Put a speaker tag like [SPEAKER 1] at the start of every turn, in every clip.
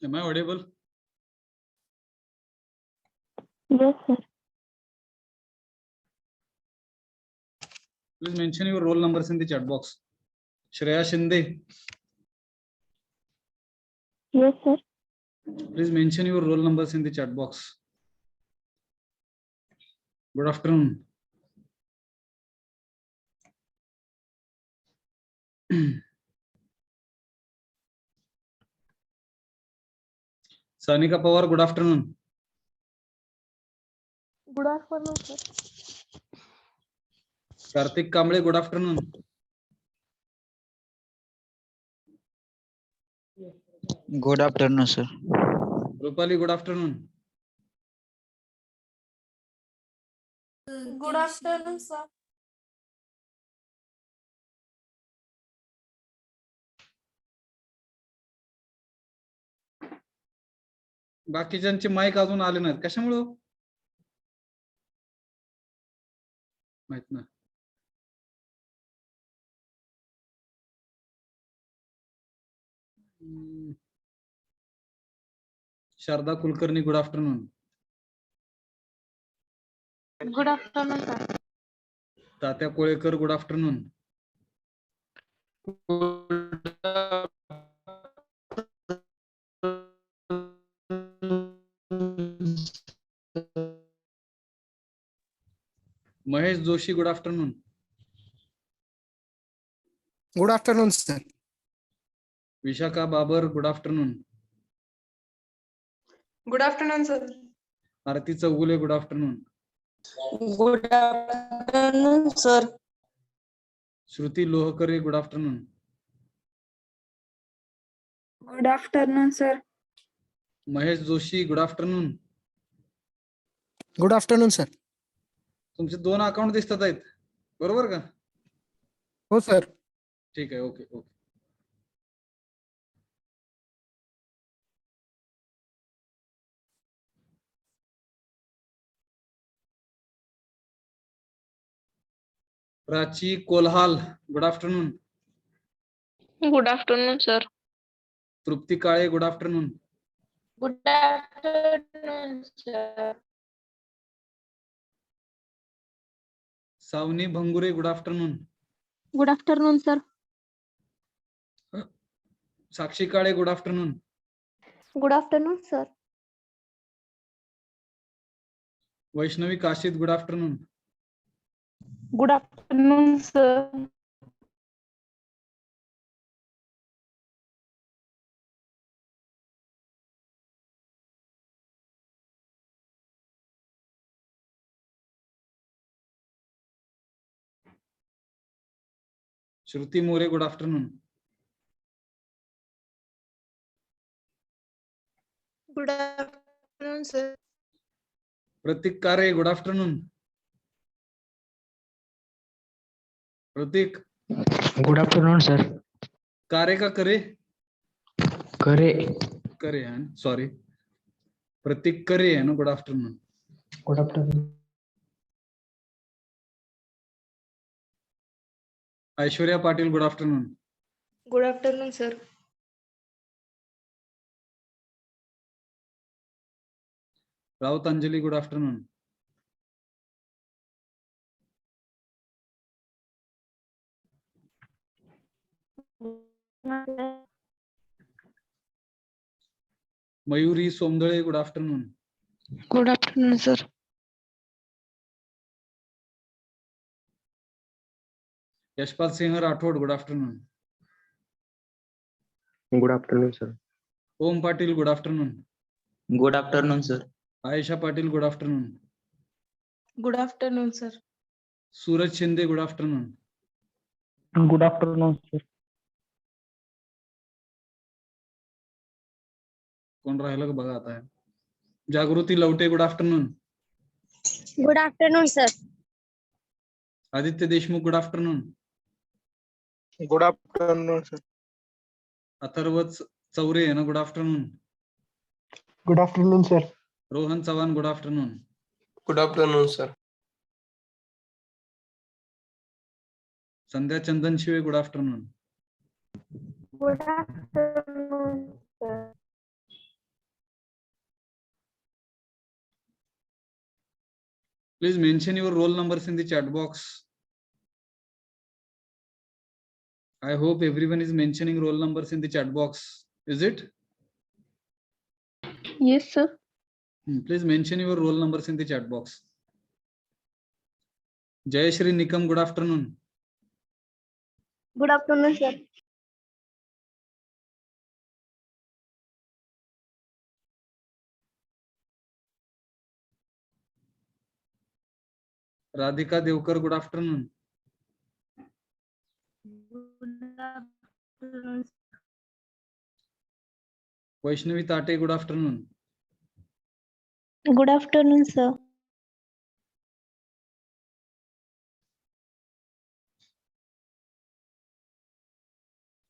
[SPEAKER 1] Am I audible?
[SPEAKER 2] Yes, sir.
[SPEAKER 1] Please mention your roll numbers in the chat box. Shreya Shinde.
[SPEAKER 2] Yes, sir.
[SPEAKER 1] Please mention your roll numbers in the chat box. Good afternoon. Sanika Pawar, good afternoon.
[SPEAKER 2] Good afternoon, sir.
[SPEAKER 1] Karthik Kamble, good afternoon.
[SPEAKER 3] Good afternoon, sir.
[SPEAKER 1] Rupali, good afternoon.
[SPEAKER 2] Good afternoon, sir.
[SPEAKER 1] बाकीच्यांचे mic अजून आले नाहीत, कशामुळे? माहित ना. Sharada Kulkarni, good afternoon.
[SPEAKER 2] Good afternoon, sir.
[SPEAKER 1] Tatya Kolekar, good afternoon. Mahesh Joshi, good afternoon.
[SPEAKER 4] Good afternoon, sir.
[SPEAKER 1] Vishakha Babar, good afternoon.
[SPEAKER 5] Good afternoon, sir.
[SPEAKER 1] Aarti Chougule, good afternoon.
[SPEAKER 5] Good afternoon, sir.
[SPEAKER 1] Shruti Lohkare, good afternoon.
[SPEAKER 2] Good afternoon, sir.
[SPEAKER 1] Mahesh Joshi, good afternoon.
[SPEAKER 4] Good afternoon, sir.
[SPEAKER 1] तुमचे 2 account दिसतात आहेत, बरोबर का?
[SPEAKER 4] हो sir.
[SPEAKER 1] ठीक आहे, okay okay. Prachi Kolhal, good afternoon.
[SPEAKER 2] Good afternoon, sir.
[SPEAKER 1] Trupti Kale, good afternoon.
[SPEAKER 2] Good afternoon, sir.
[SPEAKER 1] Savani Bhangure, good afternoon.
[SPEAKER 2] Good afternoon, sir.
[SPEAKER 1] Sakshi Kale, good afternoon.
[SPEAKER 2] Good afternoon, sir.
[SPEAKER 1] Vaishnavi Kashid, good afternoon.
[SPEAKER 2] Good afternoon, sir.
[SPEAKER 1] Shruti More, good afternoon.
[SPEAKER 5] Good afternoon, sir.
[SPEAKER 1] Pratik Kare, good afternoon. Pratik
[SPEAKER 3] Good afternoon, sir.
[SPEAKER 1] कारे का करे?
[SPEAKER 3] करे.
[SPEAKER 1] करे है, sorry. प्रतीक करे है ना. Good afternoon.
[SPEAKER 3] Good afternoon.
[SPEAKER 1] Aishwarya Patil, good afternoon.
[SPEAKER 5] Good afternoon, sir.
[SPEAKER 1] Raut Anjali, good afternoon. Mayuri Somdale, good afternoon.
[SPEAKER 2] Good afternoon, sir.
[SPEAKER 1] Yashpal Singh Rathod, good afternoon.
[SPEAKER 3] Good afternoon, sir.
[SPEAKER 1] Om Patil, good afternoon.
[SPEAKER 3] Good afternoon, sir.
[SPEAKER 1] Ayesha Patil, good afternoon.
[SPEAKER 5] Good afternoon, sir.
[SPEAKER 1] Suraj Shinde, good afternoon.
[SPEAKER 4] Good afternoon, sir.
[SPEAKER 1] कोण राहिलं का बघा आता. Jagruti Lavate, good afternoon.
[SPEAKER 2] Good afternoon, sir.
[SPEAKER 1] Aditya Deshmukh, good afternoon.
[SPEAKER 4] Good afternoon, sir.
[SPEAKER 1] Atharva Chaure है ना. Good afternoon.
[SPEAKER 4] Good afternoon, sir.
[SPEAKER 1] Rohan Chavan, good afternoon.
[SPEAKER 4] Good afternoon, sir.
[SPEAKER 1] संध्या चंदन शिवे, good afternoon.
[SPEAKER 2] Good afternoon, sir.
[SPEAKER 1] Please mention your roll numbers in the chat box. I hope everyone is mentioning roll numbers in the chat box. Is it?
[SPEAKER 2] Yes, sir.
[SPEAKER 1] Please mention your roll numbers in the chat box. Jayashri Nikam, good afternoon.
[SPEAKER 2] Good afternoon, sir.
[SPEAKER 1] Radhika Devkar, good afternoon.
[SPEAKER 2] Good afternoon.
[SPEAKER 1] Vaishnavi Tate, good afternoon.
[SPEAKER 2] Good afternoon, sir.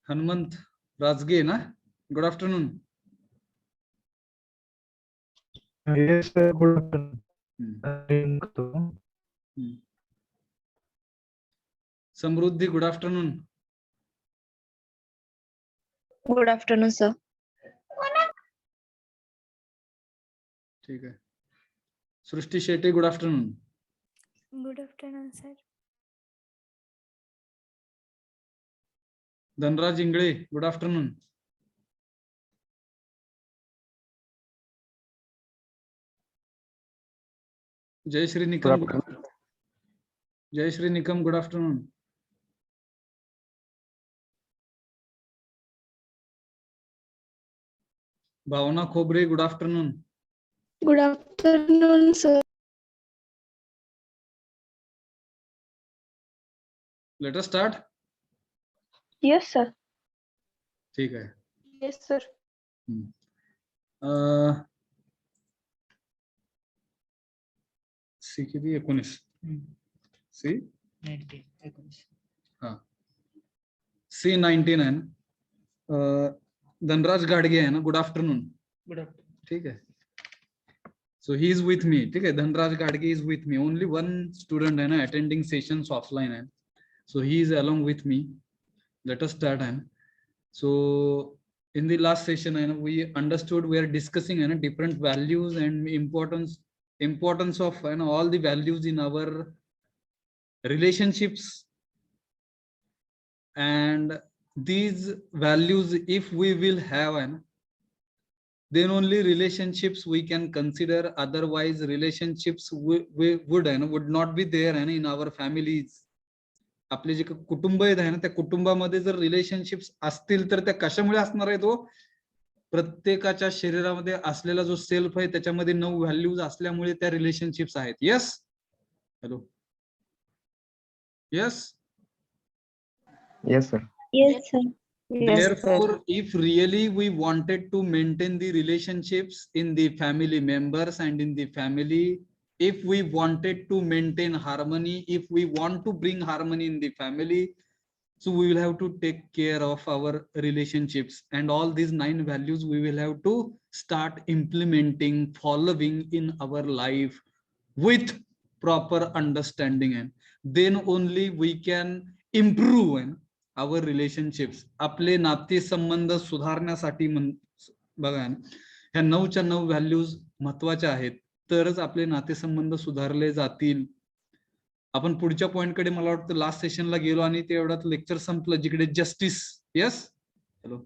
[SPEAKER 1] Hanmant Rajge, na? Good afternoon.
[SPEAKER 3] Yes, sir. Good afternoon.
[SPEAKER 1] Samruddhi, good afternoon.
[SPEAKER 5] Good afternoon, sir.
[SPEAKER 1] ठीक है. Srushti Shetty, good afternoon.
[SPEAKER 2] Good afternoon, sir.
[SPEAKER 1] Dhanraj Ingle, good afternoon. Jayashri Nikam, Jayashri Nikam, good afternoon. Bhavana Khobre, good afternoon.
[SPEAKER 2] Good afternoon, sir.
[SPEAKER 1] Let us start.
[SPEAKER 2] Yes, sir.
[SPEAKER 1] ठीक है.
[SPEAKER 2] Yes, sir.
[SPEAKER 1] C किती 19 C हाँ C99 Dhanraj Gadge है ना. Good afternoon. ठीक है. So he is with me. ठीक है. Dhanraj Gadge is with me. Only one student है ना attending sessions offline है. So he is along with me. Let us start. And so in the last session and we understood, we are discussing different values and importance of all the values in our relationships, and these values if we will have then only relationships we can consider, otherwise relationships would not be there in our families. आपले जे कुटुंब आहेत ना त्या कुटुंबामध्ये जर relationships असतील तर त्या कशामुळे असणार आहे. तो प्रत्येकाच्या शरीरामध्ये असलेला जो सेल्फ आहे त्याच्यामध्ये 9 व्हॅल्यूज असल्यामुळे त्या रिलेशनशिप्स आहेत. Yes. Hello. Yes.
[SPEAKER 3] Yes, sir.
[SPEAKER 2] Yes, sir.
[SPEAKER 1] Therefore, if really we wanted to maintain the relationships in the family members and in the family, if we wanted to maintain harmony, if we want to bring harmony in the family, so we will have to take care of our relationships, and all these 9 values we will have to start implementing, following in our life with proper understanding, and then only we can improve our relationships. आपले नाते संबंध सुधारण्यासाठी बघा ह्या 9च्या 9 values महत्वाच्या आहेत, तरच आपले नातेसंबंध सुधारले जातील. आपण पुढच्या पॉइंट कडे मला वाटतं लास्ट सेशनला गेलो आणि ते एवढ्यात लेक्चर संपलं जिकडे justice. Yes. Hello.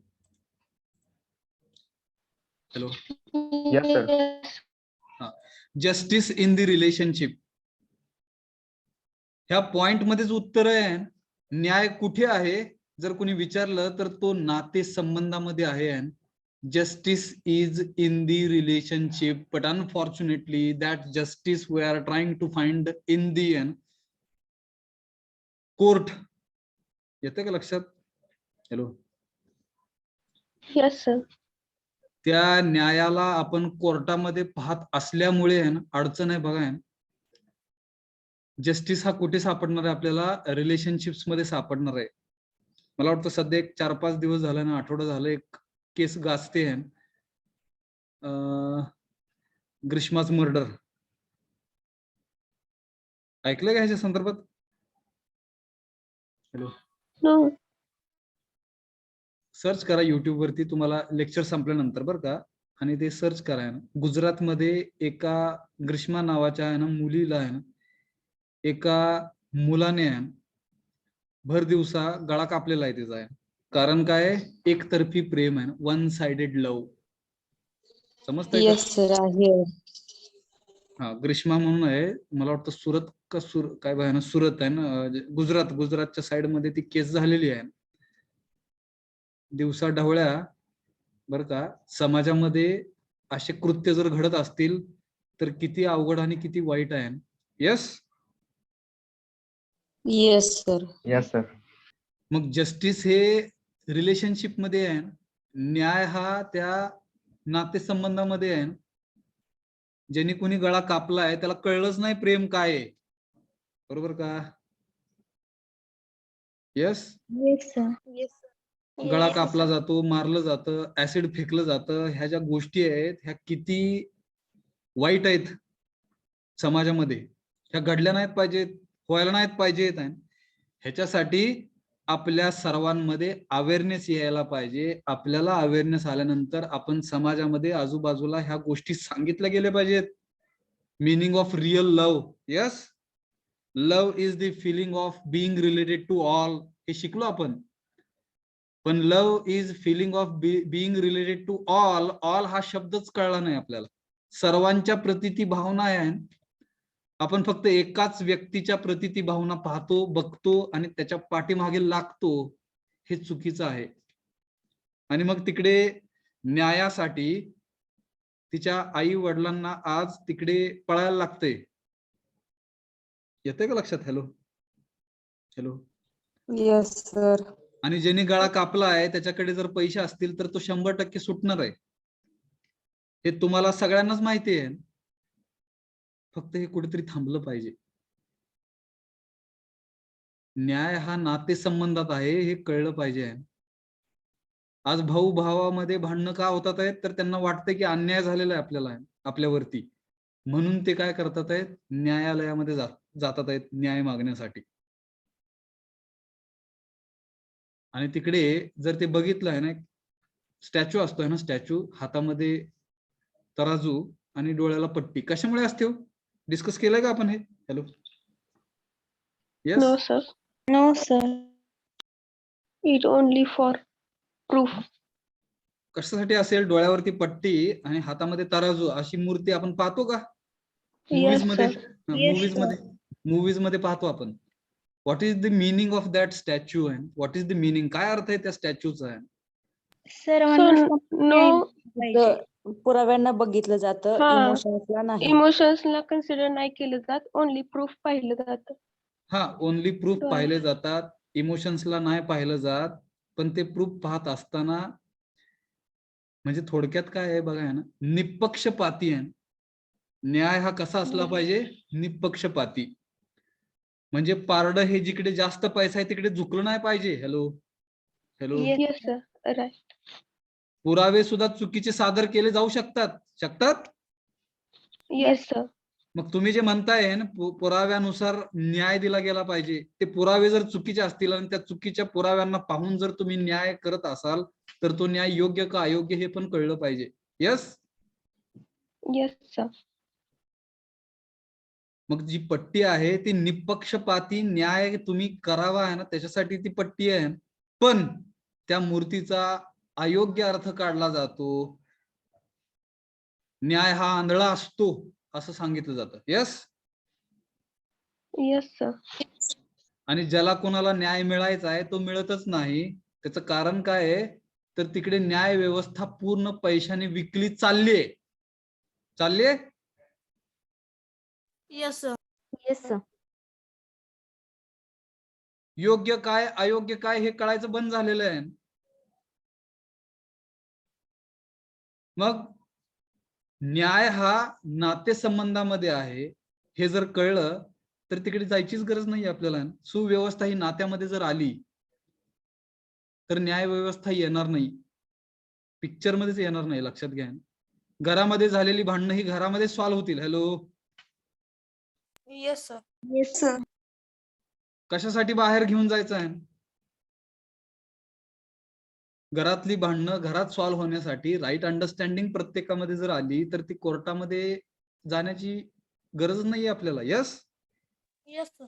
[SPEAKER 1] Hello.
[SPEAKER 3] Yes, sir.
[SPEAKER 1] Justice in the relationship. ह्या पॉइंट मध्येच उत्तर आहे. न्याय कुठे आहे जर कोणी विचारलं तर तो नाते संबंधामध्ये आहे. Justice is in the relationship, but unfortunately that justice we are trying to find in the court. येते का लक्षात? हॅलो.
[SPEAKER 2] Yes, sir.
[SPEAKER 1] त्या न्यायाला आपण कोर्टामध्ये पाहत असल्यामुळे अडचण आहे. बघा जस्टिस हा कुठे सापडणार आहे आपल्याला? रिलेशनशिप्स मध्ये सापडणार आहे. मला वाटतं सध्या एक 4-5 दिवस झाला ना, आठवडा झालं, एक केस गाजते आहे ग्रीष्माच मर्डर. ऐकलं का ह्याच्या संदर्भात? हॅलो.
[SPEAKER 2] No.
[SPEAKER 1] सर्च करा युट्यूब वरती, तुम्हाला लेक्चर संपल्यानंतर बरं का, आणि ते सर्च करा. गुजरात मध्ये एका ग्रीष्मा नावाच्या मुलीला एका मुलाने भर दिवसा गळा कापलेला आहे तिचा कारण काय एकतर्फी प्रेम आहे, वन साइडेड लव्ह. समजतंय का?
[SPEAKER 5] Yes, sir. I hear.
[SPEAKER 1] हा, ग्रीष्मा म्हणून आहे, मला वाटतं सुरत का काय ना, सुरत आहे ना, गुजरातच्या साइड मध्ये ती केस झालेली आहे. दिवसा ढवळ्या बर का समाजामध्ये असे कृत्य जर घडत असतील तर किती अवघड आणि किती वाईट आहे. Yes.
[SPEAKER 5] Yes, sir.
[SPEAKER 3] Yes, sir.
[SPEAKER 1] मग जस्टिस हे रिलेशनशिप मध्ये आहे, न्याय हा त्या नातेसंबंधामध्ये आहे. ज्यांनी कोणी गळा कापलाय त्याला कळलंच नाही प्रेम काय आहे, बरोबर का? यस.
[SPEAKER 5] Yes, sir.
[SPEAKER 1] गळा कापला जातो, मारलं जातं, ऍसिड फेकलं जातं, ह्या ज्या गोष्टी आहेत ह्या किती वाईट आहेत समाजामध्ये, ह्या घडल्या नाहीत पाहिजेत, व्हायला नाहीत पाहिजेत. ह्याच्यासाठी आपल्या सर्वांमध्ये अवेअरनेस यायला पाहिजे. आपल्याला अवेअरनेस आल्यानंतर आपण समाजामध्ये आजूबाजूला ह्या गोष्टी सांगितल्या गेल्या पाहिजेत. Meaning of real love. Yes. Love is the feeling of being related to all, हे शिकलो आपण. पण love is feeling of being related to all. All हा शब्दच कळला नाही आपल्याला. सर्वांच्या प्रती ती भावना आहे. आपण फक्त एकाच व्यक्तीच्या प्रती ती भावना पाहतो, बघतो आणि त्याच्या पाठीमागे लागतो, हे चुकीचं आहे. आणि मग तिकडे न्यायासाठी तिच्या आई वडिलांना आज तिकडे पळायला लागते. येतंय का लक्षात? Hello hello.
[SPEAKER 5] Yes, sir.
[SPEAKER 1] आणि ज्यांनी गळा कापला आहे त्याच्याकडे जर पैसे असतील तर तो 100% सुटणार आहे, हे तुम्हाला सगळ्यांनाच माहिती आहे. फक्त हे कुठेतरी थांबलं पाहिजे. न्याय हा नातेसंबंधात आहे, हे कळलं पाहिजे. आज भाऊ भावामध्ये भांडणं का होतात आहेत तर त्यांना वाटतं की अन्याय झालेला आहे आपल्यावरती, म्हणून ते काय करतात आहेत, न्यायालयामध्ये जातात आहेत न्याय मागण्यासाठी. आणि तिकडे जर ते बघितलं आहे ना, स्टॅच्यू असतोय ना, स्टॅच्यू हातामध्ये तराजू आणि डोळ्याला पट्टी, कशामुळे असते हो? डिस्कस केलंय का आपण हे? Hello.
[SPEAKER 2] No, sir.
[SPEAKER 5] No, sir.
[SPEAKER 2] It only for proof.
[SPEAKER 1] कशासाठी असेल डोळ्यावरती पट्टी आणि हातामध्ये तराजू, अशी मूर्ती आपण पाहतो का मूवीज
[SPEAKER 2] Yes,
[SPEAKER 1] मध्ये?
[SPEAKER 2] sir.
[SPEAKER 1] मूवीज मध्ये पाहतो आपण. What is the meaning of that statue and what is the meaning, काय अर्थ आहे त्या स्टॅच्यूचा?
[SPEAKER 2] So, no,
[SPEAKER 5] पुराव्यांना बघितलं जातं,
[SPEAKER 2] हा.
[SPEAKER 5] इमोशन्सला नाही.
[SPEAKER 2] emotionsला consider नाही केलं जात, only proof पाहिलं जातं.
[SPEAKER 1] हा, ओनली प्रूफ
[SPEAKER 2] डोळ्या.
[SPEAKER 1] पाहिले जातात, इमोशन्सला नाही पाहिलं जात. पण ते प्रूफ पाहत असताना म्हणजे थोडक्यात काय आहे बघा ना, निपक्षपाती आहे. न्याय हा कसा असला पाहिजे? निपक्षपाती. म्हणजे पारडं हे जिकडे जास्त पैसा आहे तिकडे झुकलं नाही पाहिजे. Hello hello.
[SPEAKER 2] Yes, sir. Right.
[SPEAKER 1] पुरावे सुद्धा चुकीचे सादर केले जाऊ शकतात.
[SPEAKER 2] Yes, sir.
[SPEAKER 1] मग तुम्ही जे म्हणताय ना, पुराव्यानुसार न्याय दिला गेला पाहिजे, ते पुरावे जर चुकीचे असतील आणि त्या चुकीच्या पुराव्यांना पाहून जर तुम्ही न्याय करत असाल तर तो न्याय योग्य का अयोग्य हे पण कळलं पाहिजे. यस.
[SPEAKER 2] Yes, sir.
[SPEAKER 1] मग जी पट्टी आहे ती निपक्षपाती न्याय तुम्ही करावा आहे ना, त्याच्यासाठी ती पट्टी आहे. पण त्या मूर्तीचा अयोग्य अर्थ काढला जातो. न्याय हा आंधळा असतो असं सांगितलं जातं. यस.
[SPEAKER 2] Yes, sir.
[SPEAKER 1] आणि ज्याला कोणाला न्याय मिळायचा आहे तो मिळतच नाही. त्याचं कारण काय आहे तर तिकडे न्याय व्यवस्था पूर्ण पैशाने विकली चाललीये.
[SPEAKER 5] Yes, sir. Yes, sir.
[SPEAKER 1] योग्य काय अयोग्य काय हे कळायचं बंद झालेलं आहे. मग न्याय हा नातेसंबंधामध्ये आहे हे जर कळलं तर तिकडे जायचीच गरज नाही आपल्याला. सुव्यवस्था ही नात्यामध्ये जर आली तर न्याय व्यवस्था येणार नाही, पिक्चर मध्येच येणार नाही. लक्षात घ्या. घरामध्ये झालेली भांडणं ही घरामध्ये सॉल्व्ह होतील. Hello.
[SPEAKER 5] Yes, sir. Yes, sir.
[SPEAKER 1] कशासाठी बाहेर घेऊन जायचं आहे? घरातली भांडणं घरात सॉल्व्ह होण्यासाठी राईट अंडरस्टँडिंग प्रत्येकामध्ये जर आली तर ती कोर्टामध्ये जाण्याची गरज नाहीये आपल्याला. यस.
[SPEAKER 5] Yes, sir.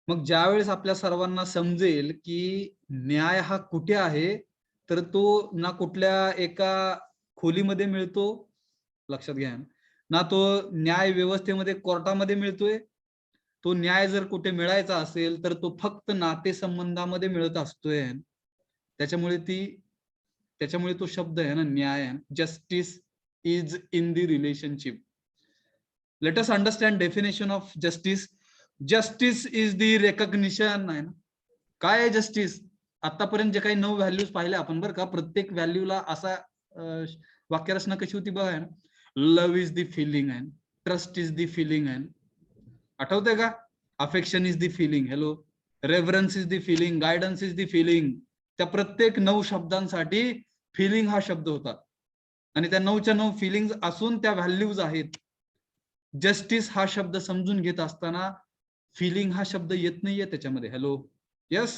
[SPEAKER 1] मग ज्यावेळेस आपल्या सर्वांना समजेल की न्याय हा कुठे आहे, तर तो ना कुठल्या एका खोलीमध्ये मिळतो, लक्षात घ्या, ना तो न्याय व्यवस्थेमध्ये कोर्टामध्ये मिळतोय. तो न्याय जर कुठे मिळायचा असेल तर तो फक्त नातेसंबंधामध्ये मिळत असतोय. त्याच्यामुळे तो शब्द आहे ना न्याय, justice is in the relationship. Let us understand definition of justice. Justice is the recognition आहे ना. काय आहे जस्टिस? आतापर्यंत जे काही 9 व्हॅल्यूज पाहिले आपण बरं का, प्रत्येक व्हॅल्यूला असा वाक्यरचना कशी होती बघा. लव्ह इज द फिलिंग आहे, ट्रस्ट इज द फिलिंग आहे, आठवतंय का? Affection is the feeling, hello, reverence is the feeling, guidance is the feeling. त्या प्रत्येक 9 शब्दांसाठी फिलिंग हा शब्द होता आणि त्या 9च्या 9 फिलिंग असून त्या व्हॅल्यूज आहेत. जस्टिस हा शब्द समजून घेत असताना फिलिंग हा शब्द येत नाहीये त्याच्यामध्ये. Hello, yes.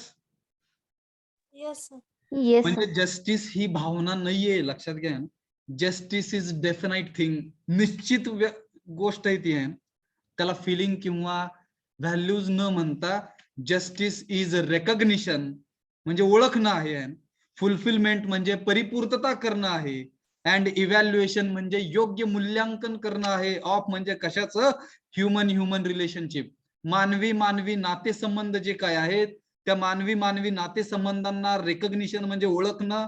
[SPEAKER 5] Yes, sir.
[SPEAKER 1] म्हणजे जस्टिस ही भावना नाहीये, लक्षात घ्या. जस्टिस इज डेफिनाइट थिंग, निश्चित गोष्ट आहे ती आहे. त्याला फिलिंग किंवा व्हॅल्यूज न म्हणता जस्टिस इज रेकग्निशन म्हणजे ओळखणं आहे. फुलफिलमेंट म्हणजे परिपूर्तता करणं आहे. अँड इव्हॅल्युएशन म्हणजे योग्य मूल्यांकन करणं आहे. ऑफ म्हणजे कशाचं? Human relationship. मानवी नातेसंबंध जे काय आहेत त्या मानवी नातेसंबंधांना रेकग्निशन म्हणजे ओळखणं,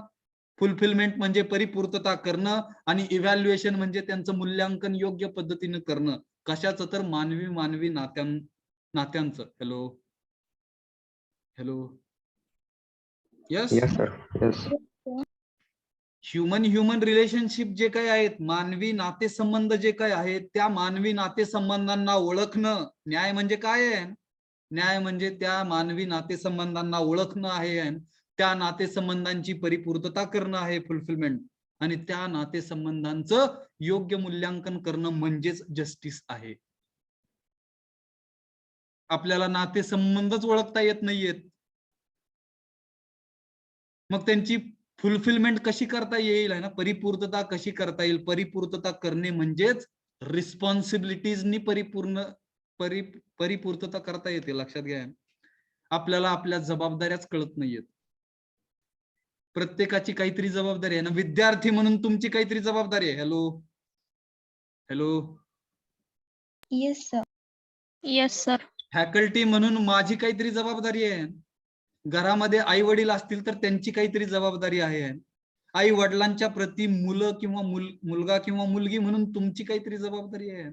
[SPEAKER 1] फुलफिलमेंट म्हणजे परिपूर्तता करणं आणि इव्हॅल्युएशन म्हणजे त्यांचं मूल्यांकन योग्य पद्धतीने करणं. कशाचं? तर मानवी नात्यांचं. Hello hello, yes.
[SPEAKER 3] Yes, sir. Yes.
[SPEAKER 1] Human relationship जे काही आहेत, मानवी नातेसंबंध जे काही आहेत, त्या मानवी नातेसंबंधांना ओळखणं. न्याय म्हणजे काय आहे? न्याय म्हणजे त्या मानवी नातेसंबंधांना ओळखणं आहे, त्या नातेसंबंधांची परिपूर्तता करणं आहे, फुलफिलमेंट, आणि त्या नातेसंबंधांचं योग्य मूल्यांकन करणं म्हणजेच जस्टिस आहे. आपल्याला नातेसंबंधच ओळखता येत नाहीयेत, मग त्यांची फुलफिलमेंट कशी करता येईल आहे ना, परिपूर्तता कशी करता येईल? परिपूर्तता करणे म्हणजेच रिस्पॉन्सिबिलिटीजनी परिपूर्तता करता येते. लक्षात घ्या, आपल्याला आपल्या जबाबदाऱ्याच कळत नाहीयेत. प्रत्येकाची काहीतरी जबाबदारी आहे ना. विद्यार्थी म्हणून तुमची काहीतरी जबाबदारी आहे. Hello hello,
[SPEAKER 2] yes sir. Yes sir.
[SPEAKER 1] Faculty म्हणून माझी काहीतरी जबाबदारी आहे. घरामध्ये आई वडील असतील तर त्यांची काहीतरी जबाबदारी आहे. आई वडिलांच्या प्रती मुलं किंवा मुलगा किंवा मुलगी म्हणून तुमची काहीतरी जबाबदारी आहे.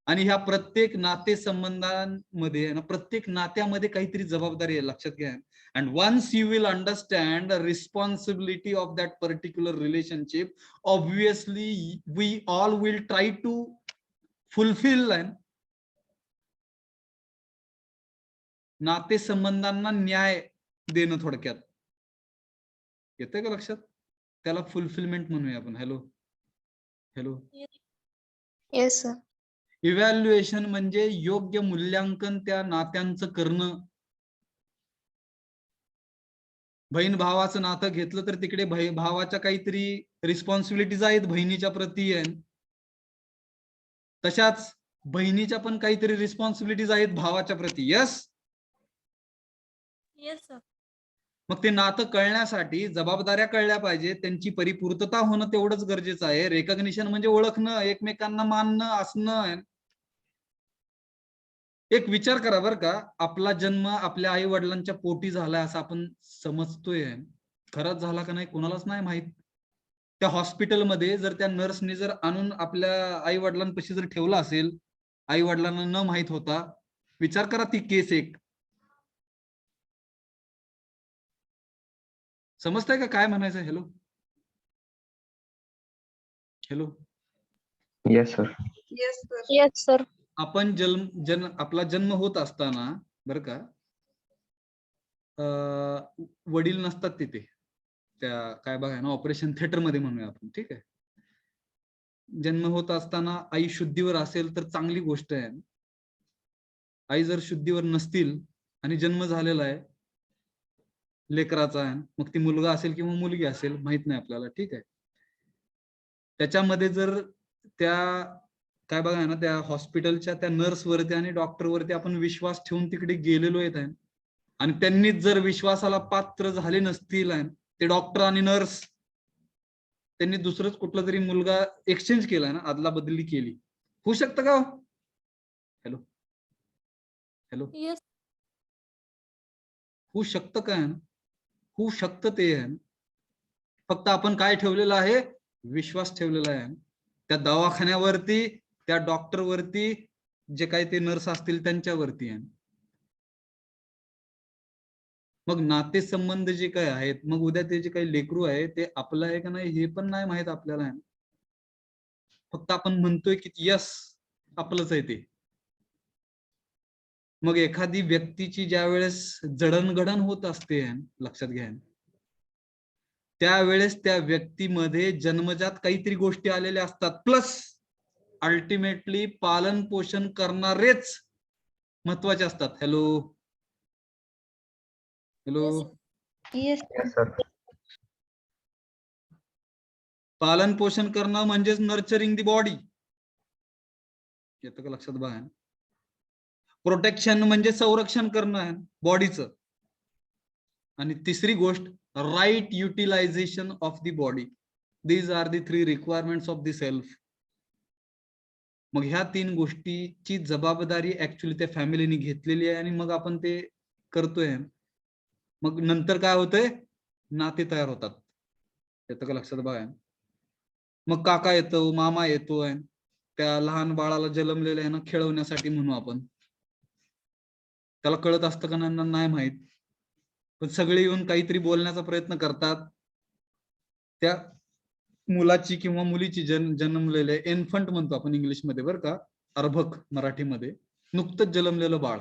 [SPEAKER 1] आणि ह्या प्रत्येक नातेसंबंधांमध्ये ना, प्रत्येक नात्यामध्ये काहीतरी जबाबदारी आहे. लक्षात घ्या. And once you will understand the responsibility of that particular relationship, obviously we all will try to fulfil नातेसंबंधांना न्याय देणं. थोडक्यात येतंय का लक्षात? त्याला फुलफिलमेंट म्हणूया आपण. Hello hello,
[SPEAKER 2] yes sir.
[SPEAKER 1] Evaluation म्हणजे योग्य मूल्यांकन त्या नात्यांचं करणं. बहीण भावाचं नातं घेतलं तर तिकडे भावाच्या काहीतरी रिस्पॉन्सिबिलिटीज आहेत बहिणीच्या प्रती आहे, तशाच बहिणीच्या पण काहीतरी रिस्पॉन्सिबिलिटीज आहेत भावाच्या प्रती. यस.
[SPEAKER 5] Yes, sir.
[SPEAKER 1] मग ते नातं कळण्यासाठी जबाबदाऱ्या कळल्या पाहिजे, त्यांची परिपूर्तता होणं तेवढंच गरजेचं आहे. रेकग्निशन म्हणजे ओळखणं, एकमेकांना मानणं, असणं. एक विचार करा बरं का, आपला जन्म आपल्या आई वडिलांच्या पोटी झाला असं आपण समजतोय, खरंच झाला का नाही कोणालाच नाही माहित. त्या हॉस्पिटलमध्ये जर त्या नर्सने जर आणून आपल्या आई वडिलांपाशी जर ठेवला असेल, आई वडिलांना न माहित होता, विचार करा ती केस एक. समजताय का काय म्हणायचं? Hello hello,
[SPEAKER 3] Yes, sir.
[SPEAKER 2] Yes sir.
[SPEAKER 1] आपण आपला जन्म होत असताना बरं का, वडील नसतात तिथे, त्या काय बघा ना, ऑपरेशन थिएटर मध्ये म्हणूया आपण, ठीक आहे. जन्म होत असताना आई शुद्धीवर असेल तर चांगली गोष्ट आहे. आई जर शुद्धीवर नसतील आणि जन्म झालेला आहे लेकराचा आहे, मग ती मुलगा असेल किंवा मुलगी असेल माहित नाही आपल्याला, ठीक आहे. त्याच्यामध्ये जर त्या काय बघा आहे ना, त्या हॉस्पिटलच्या त्या नर्स वरती आणि डॉक्टर वरती आपण विश्वास ठेवून तिकडे गेलेलो आहेत आहे. आणि त्यांनीच जर विश्वासाला पात्र झाले नसतील आहे, ते डॉक्टर आणि नर्स, त्यांनी दुसरंच कुठला तरी मुलगा एक्सचेंज केलाय ना, अदला बदली केली, होऊ शकतं का? Hello hello,
[SPEAKER 5] Yes.
[SPEAKER 1] होऊ शकतं काय? होऊ शकतं ते आहे. फक्त आपण काय ठेवलेलं आहे? विश्वास ठेवलेला आहे त्या दवाखान्यावरती, त्या डॉक्टर वरती, जे काही ते नर्स असतील त्यांच्यावरती आहे. मग नातेसंबंध जे काय आहेत, मग उद्या ते जे काही लेकरू आहे ते आपलं आहे का नाही हे पण नाही माहित आपल्याला. फक्त आपण म्हणतोय की यस आपलंच आहे ते. मग एखादी व्यक्तीची ज्या वेळेस जडणघडण होत असते, लक्षात घ्या, त्यावेळेस त्या व्यक्तीमध्ये जन्मजात काहीतरी गोष्टी आलेल्या असतात, प्लस अल्टिमेटली पालन पोषण करणारेच महत्वाचे असतात. Hello hello,
[SPEAKER 2] Yes.
[SPEAKER 3] Yes, sir.
[SPEAKER 1] पालन पोषण करणं म्हणजेच नर्चरिंग दी बॉडी. येतं का लक्षात बघा? प्रोटेक्शन म्हणजे संरक्षण करणं आहे बॉडीचं. आणि तिसरी गोष्ट right utilization of the body. These are the 3 requirements of the self. मग ह्या 3 गोष्टीची जबाबदारी ऍक्च्युली त्या फॅमिलीने घेतलेली आहे आणि मग आपण ते करतोय. मग नंतर काय होतंय? नाते तयार होतात. येतं का लक्षात बघा? मग काका येतो, मामा येतोय, त्या लहान बाळाला जन्मलेलं आहे ना खेळवण्यासाठी म्हणू आपण. त्याला कळत असतं का नाही माहित, पण सगळे येऊन काहीतरी बोलण्याचा प्रयत्न करतात. त्या मुलाची किंवा मुलीची जन्मलेले इन्फंट म्हणतो आपण इंग्लिशमध्ये बरं का, अर्भक मराठीमध्ये, नुकतंच जन्मलेलं बाळ,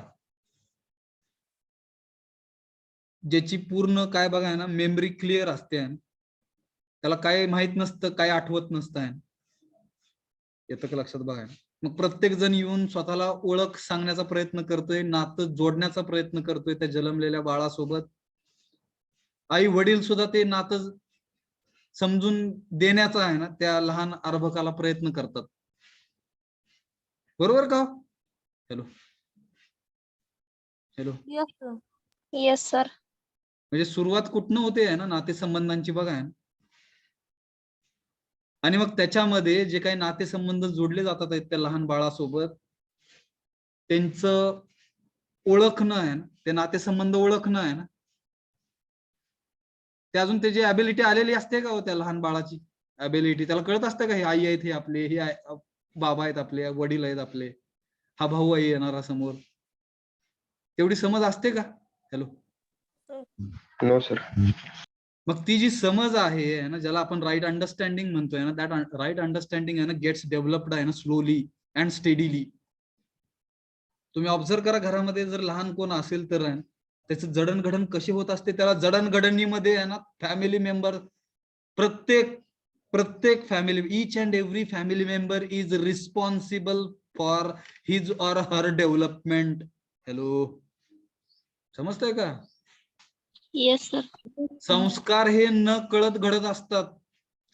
[SPEAKER 1] ज्याची पूर्ण काय बघा ना मेमरी क्लिअर असते, त्याला काय माहित नसतं, काय आठवत नसतं. येतं का लक्षात बघा? मग प्रत्येक जण येऊन स्वतःला ओळख सांगण्याचा प्रयत्न करतोय, नातं जोडण्याचा प्रयत्न करतोय त्या जन्मलेल्या बाळासोबत. आई वडील सुद्धा ते नातं समजून देण्याचा आहे ना त्या लहान अर्भकाला प्रयत्न करतात. बरोबर का? Hello hello,
[SPEAKER 5] Yes, sir.
[SPEAKER 2] Yes, sir.
[SPEAKER 1] म्हणजे सुरुवात कुठनं होते आहे ना नातेसंबंधांची बघा. आणि मग त्याच्यामध्ये जे काही नातेसंबंध जोडले जातात आहेत त्या लहान बाळासोबत, त्यांचं ओळखणं आहे ना, ते नातेसंबंध ओळखणं आहे ना, ते अजून त्याची ॲबिलिटी आलेली असते का हो त्या लहान बाळाची ॲबिलिटी? त्याला कळत असतं का हे आई आहेत, हे आपले, हे बाबा आहेत आपले, वडील आहेत आपले, हा भाऊ आहे येणारा समोर, तेवढी समज असते का? Hello
[SPEAKER 3] No, sir.
[SPEAKER 1] मग ती जी समज आहे ना, ज्याला आपण राईट अंडरस्टँडिंग म्हणतोय ना, दॅट राईट अंडरस्टँडिंग आहे ना गेट्स डेव्हलप्ड आहे ना स्लोली अँड स्टेडीली. तुम्ही ऑब्झर्व करा, घरामध्ये जर लहान कोण असेल तर त्याचं जडणघडण कशी होत असते. त्याला जडणघडणीमध्ये आहे ना फॅमिली मेंबर, प्रत्येक family, each and every family member is responsible for his or her development. Hello, समजतंय का?
[SPEAKER 2] Yes, sir.
[SPEAKER 1] संस्कार हे न कळत घडत असतात.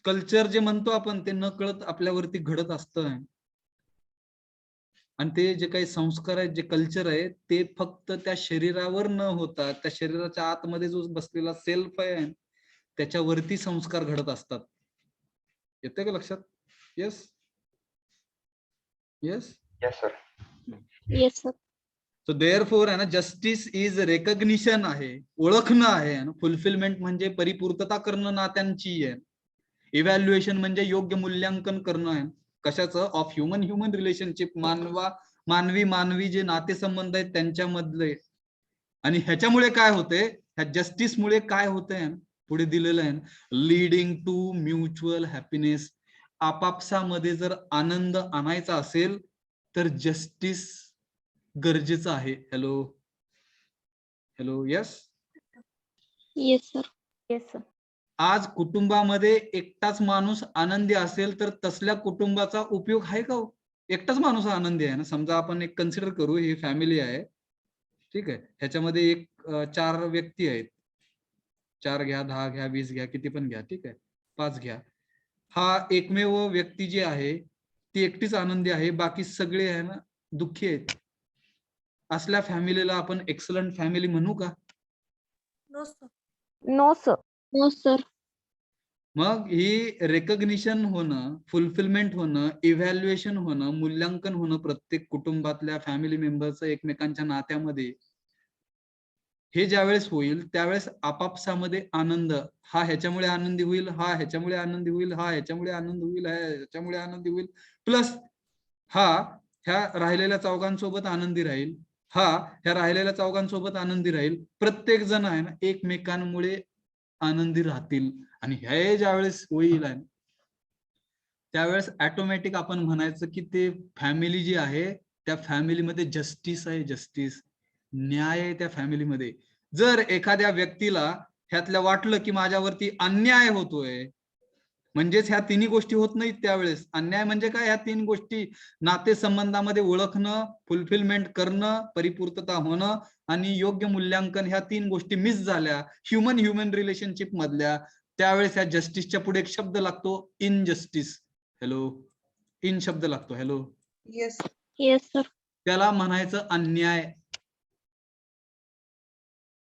[SPEAKER 1] कल्चर जे म्हणतो आपण ते न कळत आपल्यावरती घडत असतं. आणि ते जे काही संस्कार आहेत, जे कल्चर आहे, ते फक्त त्या शरीरावर न होता त्या शरीराच्या आतमध्ये जो बसलेला सेल्फ आहे त्याच्यावरती संस्कार घडत असतात. येते का लक्षात? Yes yes
[SPEAKER 3] Yes, sir.
[SPEAKER 2] Yes, sir.
[SPEAKER 1] So therefore आहे ना जस्टिस इज रेकग्निशन आहे, ओळखणं आहे. फुलफिलमेंट म्हणजे परिपूर्तता करणं नात्यांची आहे. इव्हॅल्युएशन म्हणजे योग्य मूल्यांकन करणं आहे. कशाचं? ऑफ ह्युमन रिलेशनशिप, मानवी जे नातेसंबंध आहेत त्यांच्यामधले. आणि ह्याच्यामुळे काय होते, ह्या जस्टिसमुळे काय होतंय पुढे दिलेलं आहे, लीडिंग टू म्युच्युअल हॅपीनेस. आपापसामध्ये जर आनंद आणायचा असेल तर जस्टिस गरजेचं आहे. Hello hello, yes
[SPEAKER 2] Yes, sir.
[SPEAKER 6] Yes, sir.
[SPEAKER 1] आज कुटुंबामध्ये एकटाच माणूस आनंदी असेल तर तसल्या कुटुंबाचा उपयोग आहे का? एकटाच माणूस आनंदी आहे ना, समजा आपण एक कन्सिडर करू, ही फॅमिली आहे, ठीक आहे, ह्याच्यामध्ये 4 व्यक्ती आहेत, 4 घ्या, 10 घ्या, 20 घ्या, किती पण घ्या, ठीक आहे, 5 घ्या. हा एकमेव व्यक्ती जे आहे ती एकटीच आनंदी आहे, बाकी सगळे आहे ना दुःखी आहेत. असल्या फॅमिलीला आपण एक्सलंट फॅमिली म्हणू का?
[SPEAKER 5] No, sir.
[SPEAKER 2] No sir. No sir.
[SPEAKER 1] मग ही रेकग्निशन होणं, फुलफिलमेंट होणं, इव्हॅल्युएशन होणं, मूल्यांकन होणं प्रत्येक कुटुंबातल्या फॅमिली मेंबरचं एकमेकांच्या नात्यामध्ये, हे ज्यावेळेस होईल त्यावेळेस आपापसामध्ये आनंद, हा ह्याच्यामुळे आनंदी होईल, हा ह्याच्यामुळे आनंदी होईल, हा ह्याच्यामुळे आनंद होईल, हा ह्याच्यामुळे आनंदी होईल, प्लस हा ह्या राहिलेल्या चौघांसोबत आनंदी राहील, हा ह्या राहिलेल्या चौघांसोबत आनंदी राहील. प्रत्येक जण आहे ना एकमेकांमुळे आनंदी राहतील. आणि हे ज्यावेळेस होईल आहे त्यावेळेस ऑटोमॅटिक आपण म्हणायचं की ते फॅमिली जी आहे त्या फॅमिलीमध्ये जस्टिस आहे, जस्टिस, न्याय आहे त्या फॅमिलीमध्ये. जर एखाद्या व्यक्तीला ह्यातल्या वाटलं की माझ्यावरती अन्याय होतोय, म्हणजेच ह्या तिन्ही गोष्टी होत नाहीत त्यावेळेस. अन्याय म्हणजे काय? ह्या तीन गोष्टी, नातेसंबंधामध्ये ओळखणं, फुलफिलमेंट करणं, परिपूर्तता होणं आणि योग्य मूल्यांकन, ह्या तीन गोष्टी मिस झाल्या ह्युमन रिलेशनशिप मधल्या, त्यावेळेस ह्या जस्टिसच्या पुढे एक शब्द लागतो, इनजस्टिस. हॅलो, इन शब्द लागतो. Hello,
[SPEAKER 5] Yes.
[SPEAKER 2] Yes sir.
[SPEAKER 1] त्याला म्हणायचं अन्याय.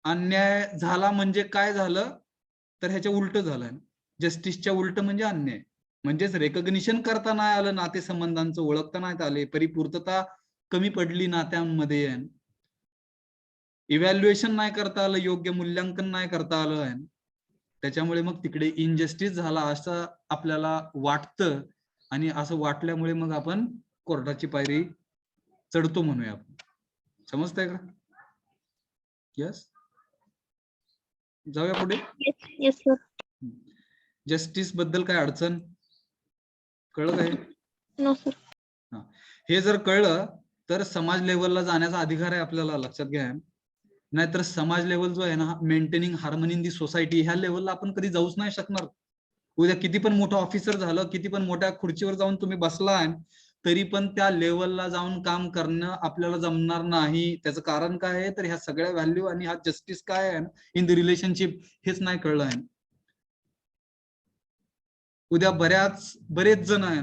[SPEAKER 1] अन्याय झाला म्हणजे काय झालं तर ह्याच्या उलट झालं. जस्टिसच्या उलट म्हणजे अन्याय. म्हणजेच रेकग्निशन करता नाही आलं नातेसंबंधांचं, ओळखता नाही आले, परिपूर्तता कमी पडली नात्यांमध्ये, इव्हॅल्युएशन नाही करता आलं, योग्य मूल्यांकन नाही करता आलं, त्याच्यामुळे मग तिकडे इनजस्टिस झाला असं आपल्याला वाटतं. आणि असं वाटल्यामुळे मग आपण कोर्टाची पायरी चढतो म्हणूया आपण. समजतंय का? यस, जाऊया पुढे.
[SPEAKER 2] Yes sir.
[SPEAKER 1] जस्टिस बद्दल काय अडचण? कळलं काय?
[SPEAKER 2] No sir.
[SPEAKER 1] हे जर कळलं तर समाज लेवलला जाण्याचा अधिकार आहे आपल्याला, लक्षात घ्या. नाहीतर समाज लेवल जो आहे ना, maintaining harmony in the society, ह्या लेवलला आपण कधी जाऊच नाही शकणार. उद्या किती पण मोठं ऑफिसर झालं, किती पण मोठ्या खुर्चीवर जाऊन तुम्ही बसलाय, तरी पण त्या लेवलला जाऊन काम करणं आपल्याला जमणार नाही. त्याचं कारण काय आहे तर ह्या सगळ्या व्हॅल्यू आणि हा जस्टिस काय आहे इन द रिलेशनशिप, हेच नाही कळलं आहे. उद्या बरेच जण आहे,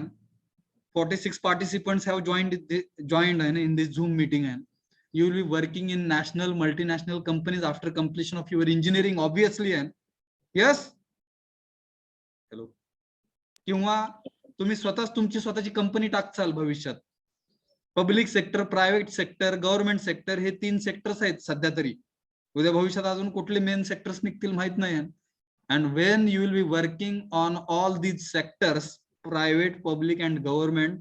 [SPEAKER 1] 46 participants have joined in this Zoom meeting, and you will be working in national, multinational companies after completion of your engineering, obviously. And yes, hello, किंवा तुम्ही स्वतःच तुमची स्वतःची कंपनी टाकचाल भविष्यात. Public sector, private sector, government sector, हे 3 sectors आहेत सध्या तरी. उद्या भविष्यात अजून कुठले मेन सेक्टर्स निघतील माहित नाही. And when you will be working on all these sectors, private, public and government,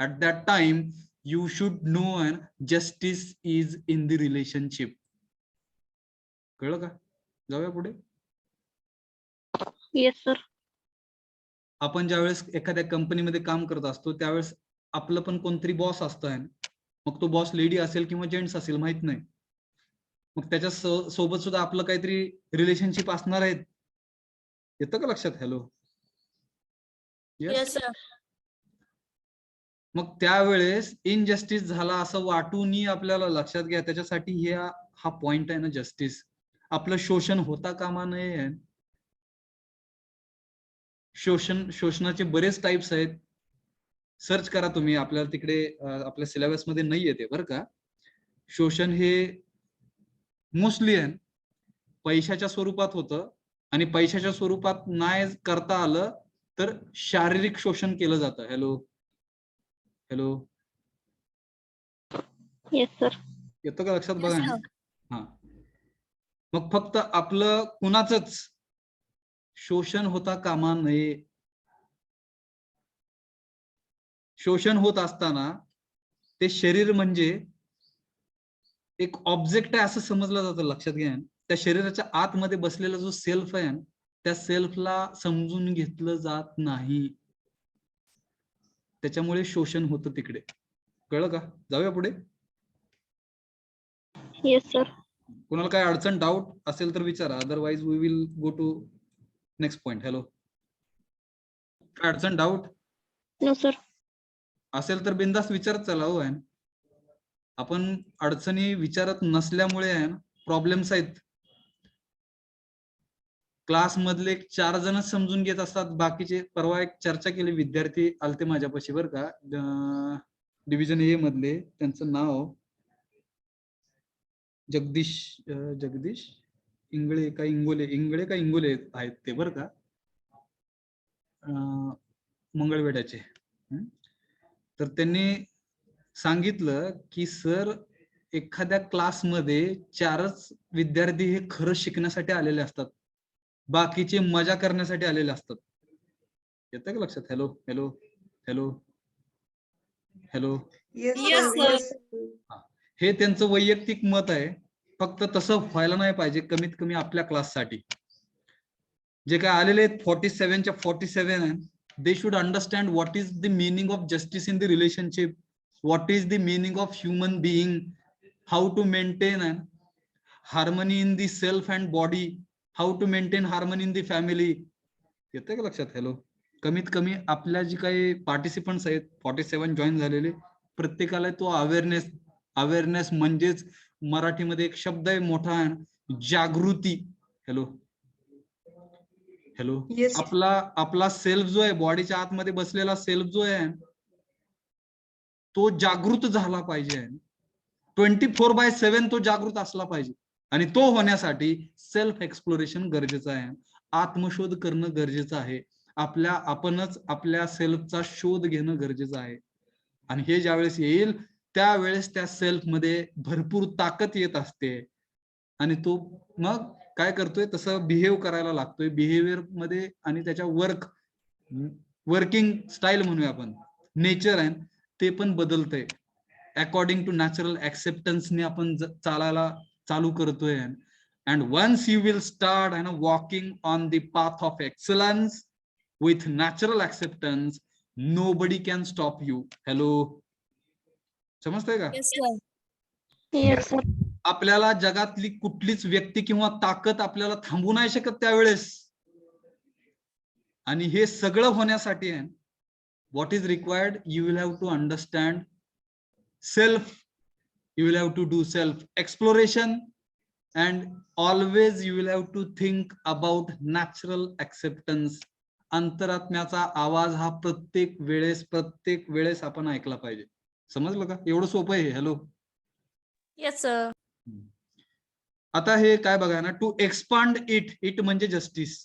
[SPEAKER 1] at that time you should know and justice is in the relationship. कळलं का? जाऊया पुढे.
[SPEAKER 2] Yes sir.
[SPEAKER 1] आपण ज्यावेळेस एखाद्या कंपनीमध्ये काम करत असतो त्यावेळेस आपलं पण कोणतरी बॉस असतं, मग तो बॉस लेडी असेल किंवा जेंट्स असेल माहित नाही. मग त्याच्या सोबत सुद्धा आपलं काहीतरी रिलेशनशिप असणार आहेत. येतं का लक्षात? Hello,
[SPEAKER 5] Yes, sir.
[SPEAKER 1] मग त्यावेळेस इनजस्टिस झाला असं वाटूनही आपल्याला लक्षात घ्या, त्याच्यासाठी हा पॉइंट आहे ना, जस्टिस. आपलं शोषण होता कामा नये. शोषणाचे बरेच टाइप्स आहेत, सर्च करा तुम्ही, आपल्याला तिकडे आपल्या सिलेबस मध्ये नाही येते बरं का. शोषण हे मोस्टली आहे पैशाच्या स्वरूपात होतं, आणि पैशाच्या स्वरूपात नाही करता आलं तर शारीरिक शोषण केलं जातं. Hello, hello,
[SPEAKER 2] yes sir.
[SPEAKER 1] येतं का लक्षात?
[SPEAKER 5] Yes,
[SPEAKER 1] बघा.
[SPEAKER 5] sir.
[SPEAKER 1] हा, मग फक्त आपलं कुणाचंच शोषण होता कामा नये. शोषण होत असताना ते शरीर म्हणजे एक ऑब्जेक्ट आहे असं समजलं जातं, लक्षात घ्या. त्या शरीराच्या आतमध्ये बसलेला जो सेल्फ आहे त्या सेल्फला समजून घेतलं जात नाही, त्याच्यामुळे शोषण होतं तिकडे. कळलं का? जाऊया पुढे.
[SPEAKER 2] Yes sir.
[SPEAKER 1] कोणाला काय अडचण, डाऊट असेल तर विचारा, otherwise we will go to next point. Hello, काय अडचण, डाऊट
[SPEAKER 2] नो सर.
[SPEAKER 1] असेल तर बिंदास विचारत चला. हो, आपण अडचणी विचारत नसल्यामुळे प्रॉब्लेम्स आहेत. क्लास मधले 4 जणच समजून घेत असतात, बाकीचे परवा एक चर्चा केली, विद्यार्थी आलते माझ्यापाशी बरं का, डिव्हिजन ए मधले, त्यांचं नाव जगदीश इंगळे का इंगोले आहेत ते बरं का, मंगळवेढ्याचे. तर त्यांनी सांगितलं की सर, एखाद्या क्लासमध्ये 4च विद्यार्थी हे खरं शिकण्यासाठी आलेले असतात, बाकीचे मजा करण्यासाठी आलेले असतात. येतं का लक्षात? Hello hello hello hello.
[SPEAKER 5] Yes,
[SPEAKER 2] Yes,
[SPEAKER 5] sir.
[SPEAKER 2] sir.
[SPEAKER 5] Yes.
[SPEAKER 1] हे त्यांचं वैयक्तिक मत आहे, फक्त तसं व्हायला नाही पाहिजे. कमीत कमी आपल्या क्लाससाठी जे काय आलेले आहेत 47च्या 47 they should understand what is the meaning of justice in the relationship, what is the meaning of human being, how to maintain harmony in the self and body, how to maintain harmony in the family. येतंय का लक्षात? Hello. कमीत कमी आपल्या जी काही participants आहेत 47 join झालेले, प्रत्येकाला तो अवेअरनेस म्हणजेच मराठीमध्ये एक शब्द आहे मोठा आहे, जागृती. Hello hello.
[SPEAKER 5] Yes.
[SPEAKER 1] आपला सेल्फ जो आहे, बॉडीच्या आतमध्ये बसलेला सेल्फ जो आहे, तो जागृत झाला पाहिजे. 24/7 तो जागृत असला पाहिजे. आणि तो होण्यासाठी सेल्फ एक्सप्लोरेशन गरजेचं आहे, आत्मशोध करणं गरजेचं आहे, आपणच आपल्या सेल्फचा शोध घेणं गरजेचं आहे. आणि हे ज्यावेळेस येईल त्यावेळेस त्या सेल्फ मध्ये भरपूर ताकद येत असते, आणि तो मग काय करतोय, तसं बिहेव करायला लागतोय. बिहेवियर मध्ये आणि त्याच्या वर्किंग स्टाईल म्हणूया आपण, नेचर आहे ते पण बदलतंय. अकॉर्डिंग टू नॅचरल ऍक्सेप्टन्सने आपण चालायला चालू करतोय. And once you will start walking on the path of excellence with natural acceptance, nobody can stop you. Hello, समजतंय का?
[SPEAKER 2] Yes, sir. Yes, sir.
[SPEAKER 1] आपल्याला जगातली कुठलीच व्यक्ती किंवा ताकद आपल्याला थांबवू नाही शकत त्यावेळेस. आणि हे सगळं होण्यासाठी आहे, what is required, you will have to understand self, you will have to do self exploration, and always you will have to think about natural acceptance. अंतरात्म्याचा आवाज हा प्रत्येक वेळेस आपण ऐकला पाहिजे. समजलं का? एवढं सोपं आहे. हॅलो.
[SPEAKER 2] Yes, sir.
[SPEAKER 1] आता हे काय बघा ना, टू एक्सपांड इट म्हणजे जस्टिस.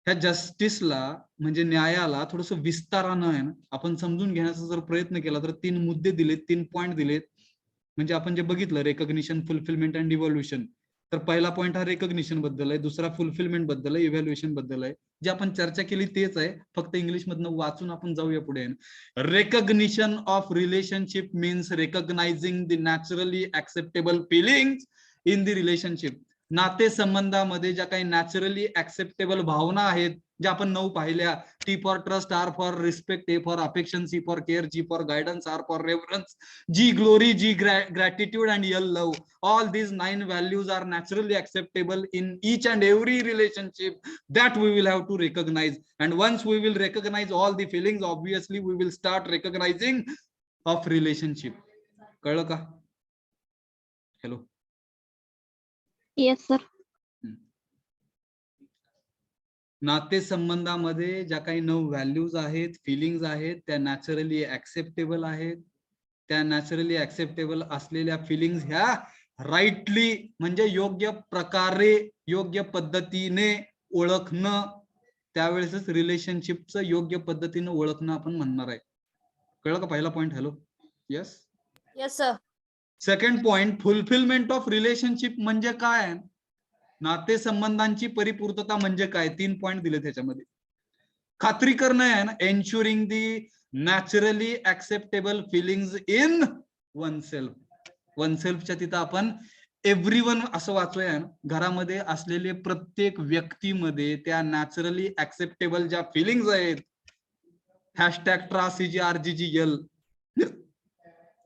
[SPEAKER 1] ह्या जस्टिसला म्हणजे न्यायाला थोडस विस्तारानं आहे ना आपण समजून घेण्याचा जर प्रयत्न केला तर 3 मुद्दे दिलेत, 3 पॉइंट दिलेत. म्हणजे आपण जे बघितलं, रेकग्निशन, फुलफिलमेंट अँड इव्हॉल्युशन. तर पहिला पॉइंट हा रेकग्निशन बद्दल आहे, दुसरा फुलफिलमेंट बद्दल आहे, इव्हॅल्युएशन बद्दल आहे. जे आपण चर्चा केली तेच आहे, फक्त इंग्लिश मधनं वाचून आपण जाऊया पुढे. Recognition of relationship means recognising the naturally acceptable feelings in the relationship. नातेसंबंधामध्ये ज्या काही नॅचरली ऍक्सेप्टेबल भावना आहेत, ज्या आपण 9 पाहिल्या, T for trust, R for respect, A for affection, C for care, G for guidance, R for reference, G glory, G gratitude and L love. All these 9 values are naturally acceptable in each and every relationship that we will have to recognize. And once we will recognize all the feelings, obviously we will start recognizing of relationship. कळलं का? Hello.
[SPEAKER 2] Yes, sir.
[SPEAKER 1] नातेसंबंधामध्ये ज्या काही 9 values आहेत, feelings आहेत, त्या naturally acceptable आहेत. त्या naturally acceptable असलेल्या फिलिंग्स ह्या राईटली म्हणजे योग्य प्रकारे, योग्य पद्धतीने ओळखणं, त्यावेळेसच रिलेशनशिपचं योग्य पद्धतीने ओळखणं आपण म्हणणार आहे. कळलं का पहिला point? Hello. Yes.
[SPEAKER 2] Yes, sir.
[SPEAKER 1] Second point, fulfilment of relationship म्हणजे काय? नातेसंबंधांची परिपूर्तता म्हणजे काय? 3 पॉइंट दिले त्याच्यामध्ये. खात्री करणं आहे ना, ensuring the naturally acceptable feelings in oneself. वन सेल्फच्या तिथं आपण एव्हरीवन असं वाचूया, घरामध्ये असलेले प्रत्येक व्यक्तीमध्ये त्या नॅचरली ऍक्सेप्टेबल ज्या फिलिंग्स आहेत, #TRACGRGGL,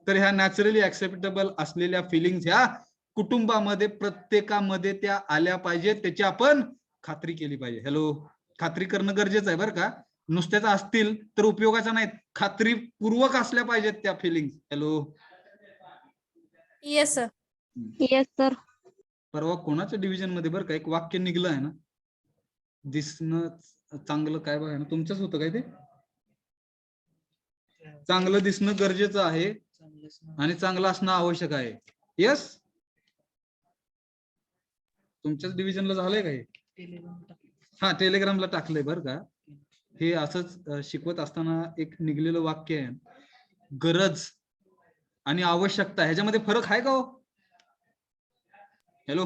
[SPEAKER 1] तर ह्या नॅचरली ऍक्सेप्टेबल असलेल्या फिलिंग्स ह्या कुटुंबामध्ये प्रत्येकामध्ये त्या आल्या पाहिजेत, त्याची आपण खात्री केली पाहिजे. हॅलो. खात्री करणं गरजेचं आहे बरं का, नुसत्याच असतील तर उपयोगाचा नाहीत, खात्रीपूर्वक असल्या पाहिजेत त्या feelings. Hello.
[SPEAKER 2] Yes, sir. Yes, sir.
[SPEAKER 1] परवा कोणाच्या डिव्हिजन मध्ये बरं का एक वाक्य निघलं आहे ना, दिसणं चांगलं काय बघा ना, तुमचंच होतं काय ते, चांगलं दिसणं गरजेचं आहे आणि चांगलं असणं आवश्यक आहे. यस, तुमच्याच डिव्हिजनला झालंय का हे? हा, टेलिग्रामला टाकलंय बरं का. हे असंच शिकवत असताना एक निघलेलं वाक्य आहे, गरज आणि आवश्यकता ह्याच्यामध्ये फरक आहे का हो? हॅलो,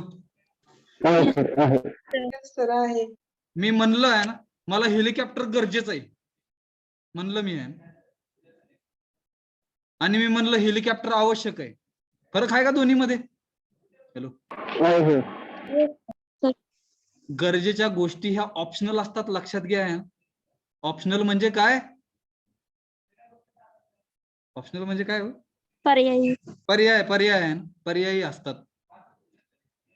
[SPEAKER 5] सर आहे.
[SPEAKER 1] मी म्हणलं आहे ना, मला हेलिकॉप्टर गरजेचं आहे म्हणलं मी आहे, आणि मी म्हणलं हेलिकॉप्टर आवश्यक आहे. फरक आहे का दोन्ही मध्ये? हॅलो, गरजेच्या गोष्टी ह्या ऑप्शनल असतात, लक्षात घ्या. ऑप्शनल म्हणजे काय? ऑप्शनल म्हणजे काय हो?
[SPEAKER 2] पर्यायी.
[SPEAKER 1] पर्यायी असतात.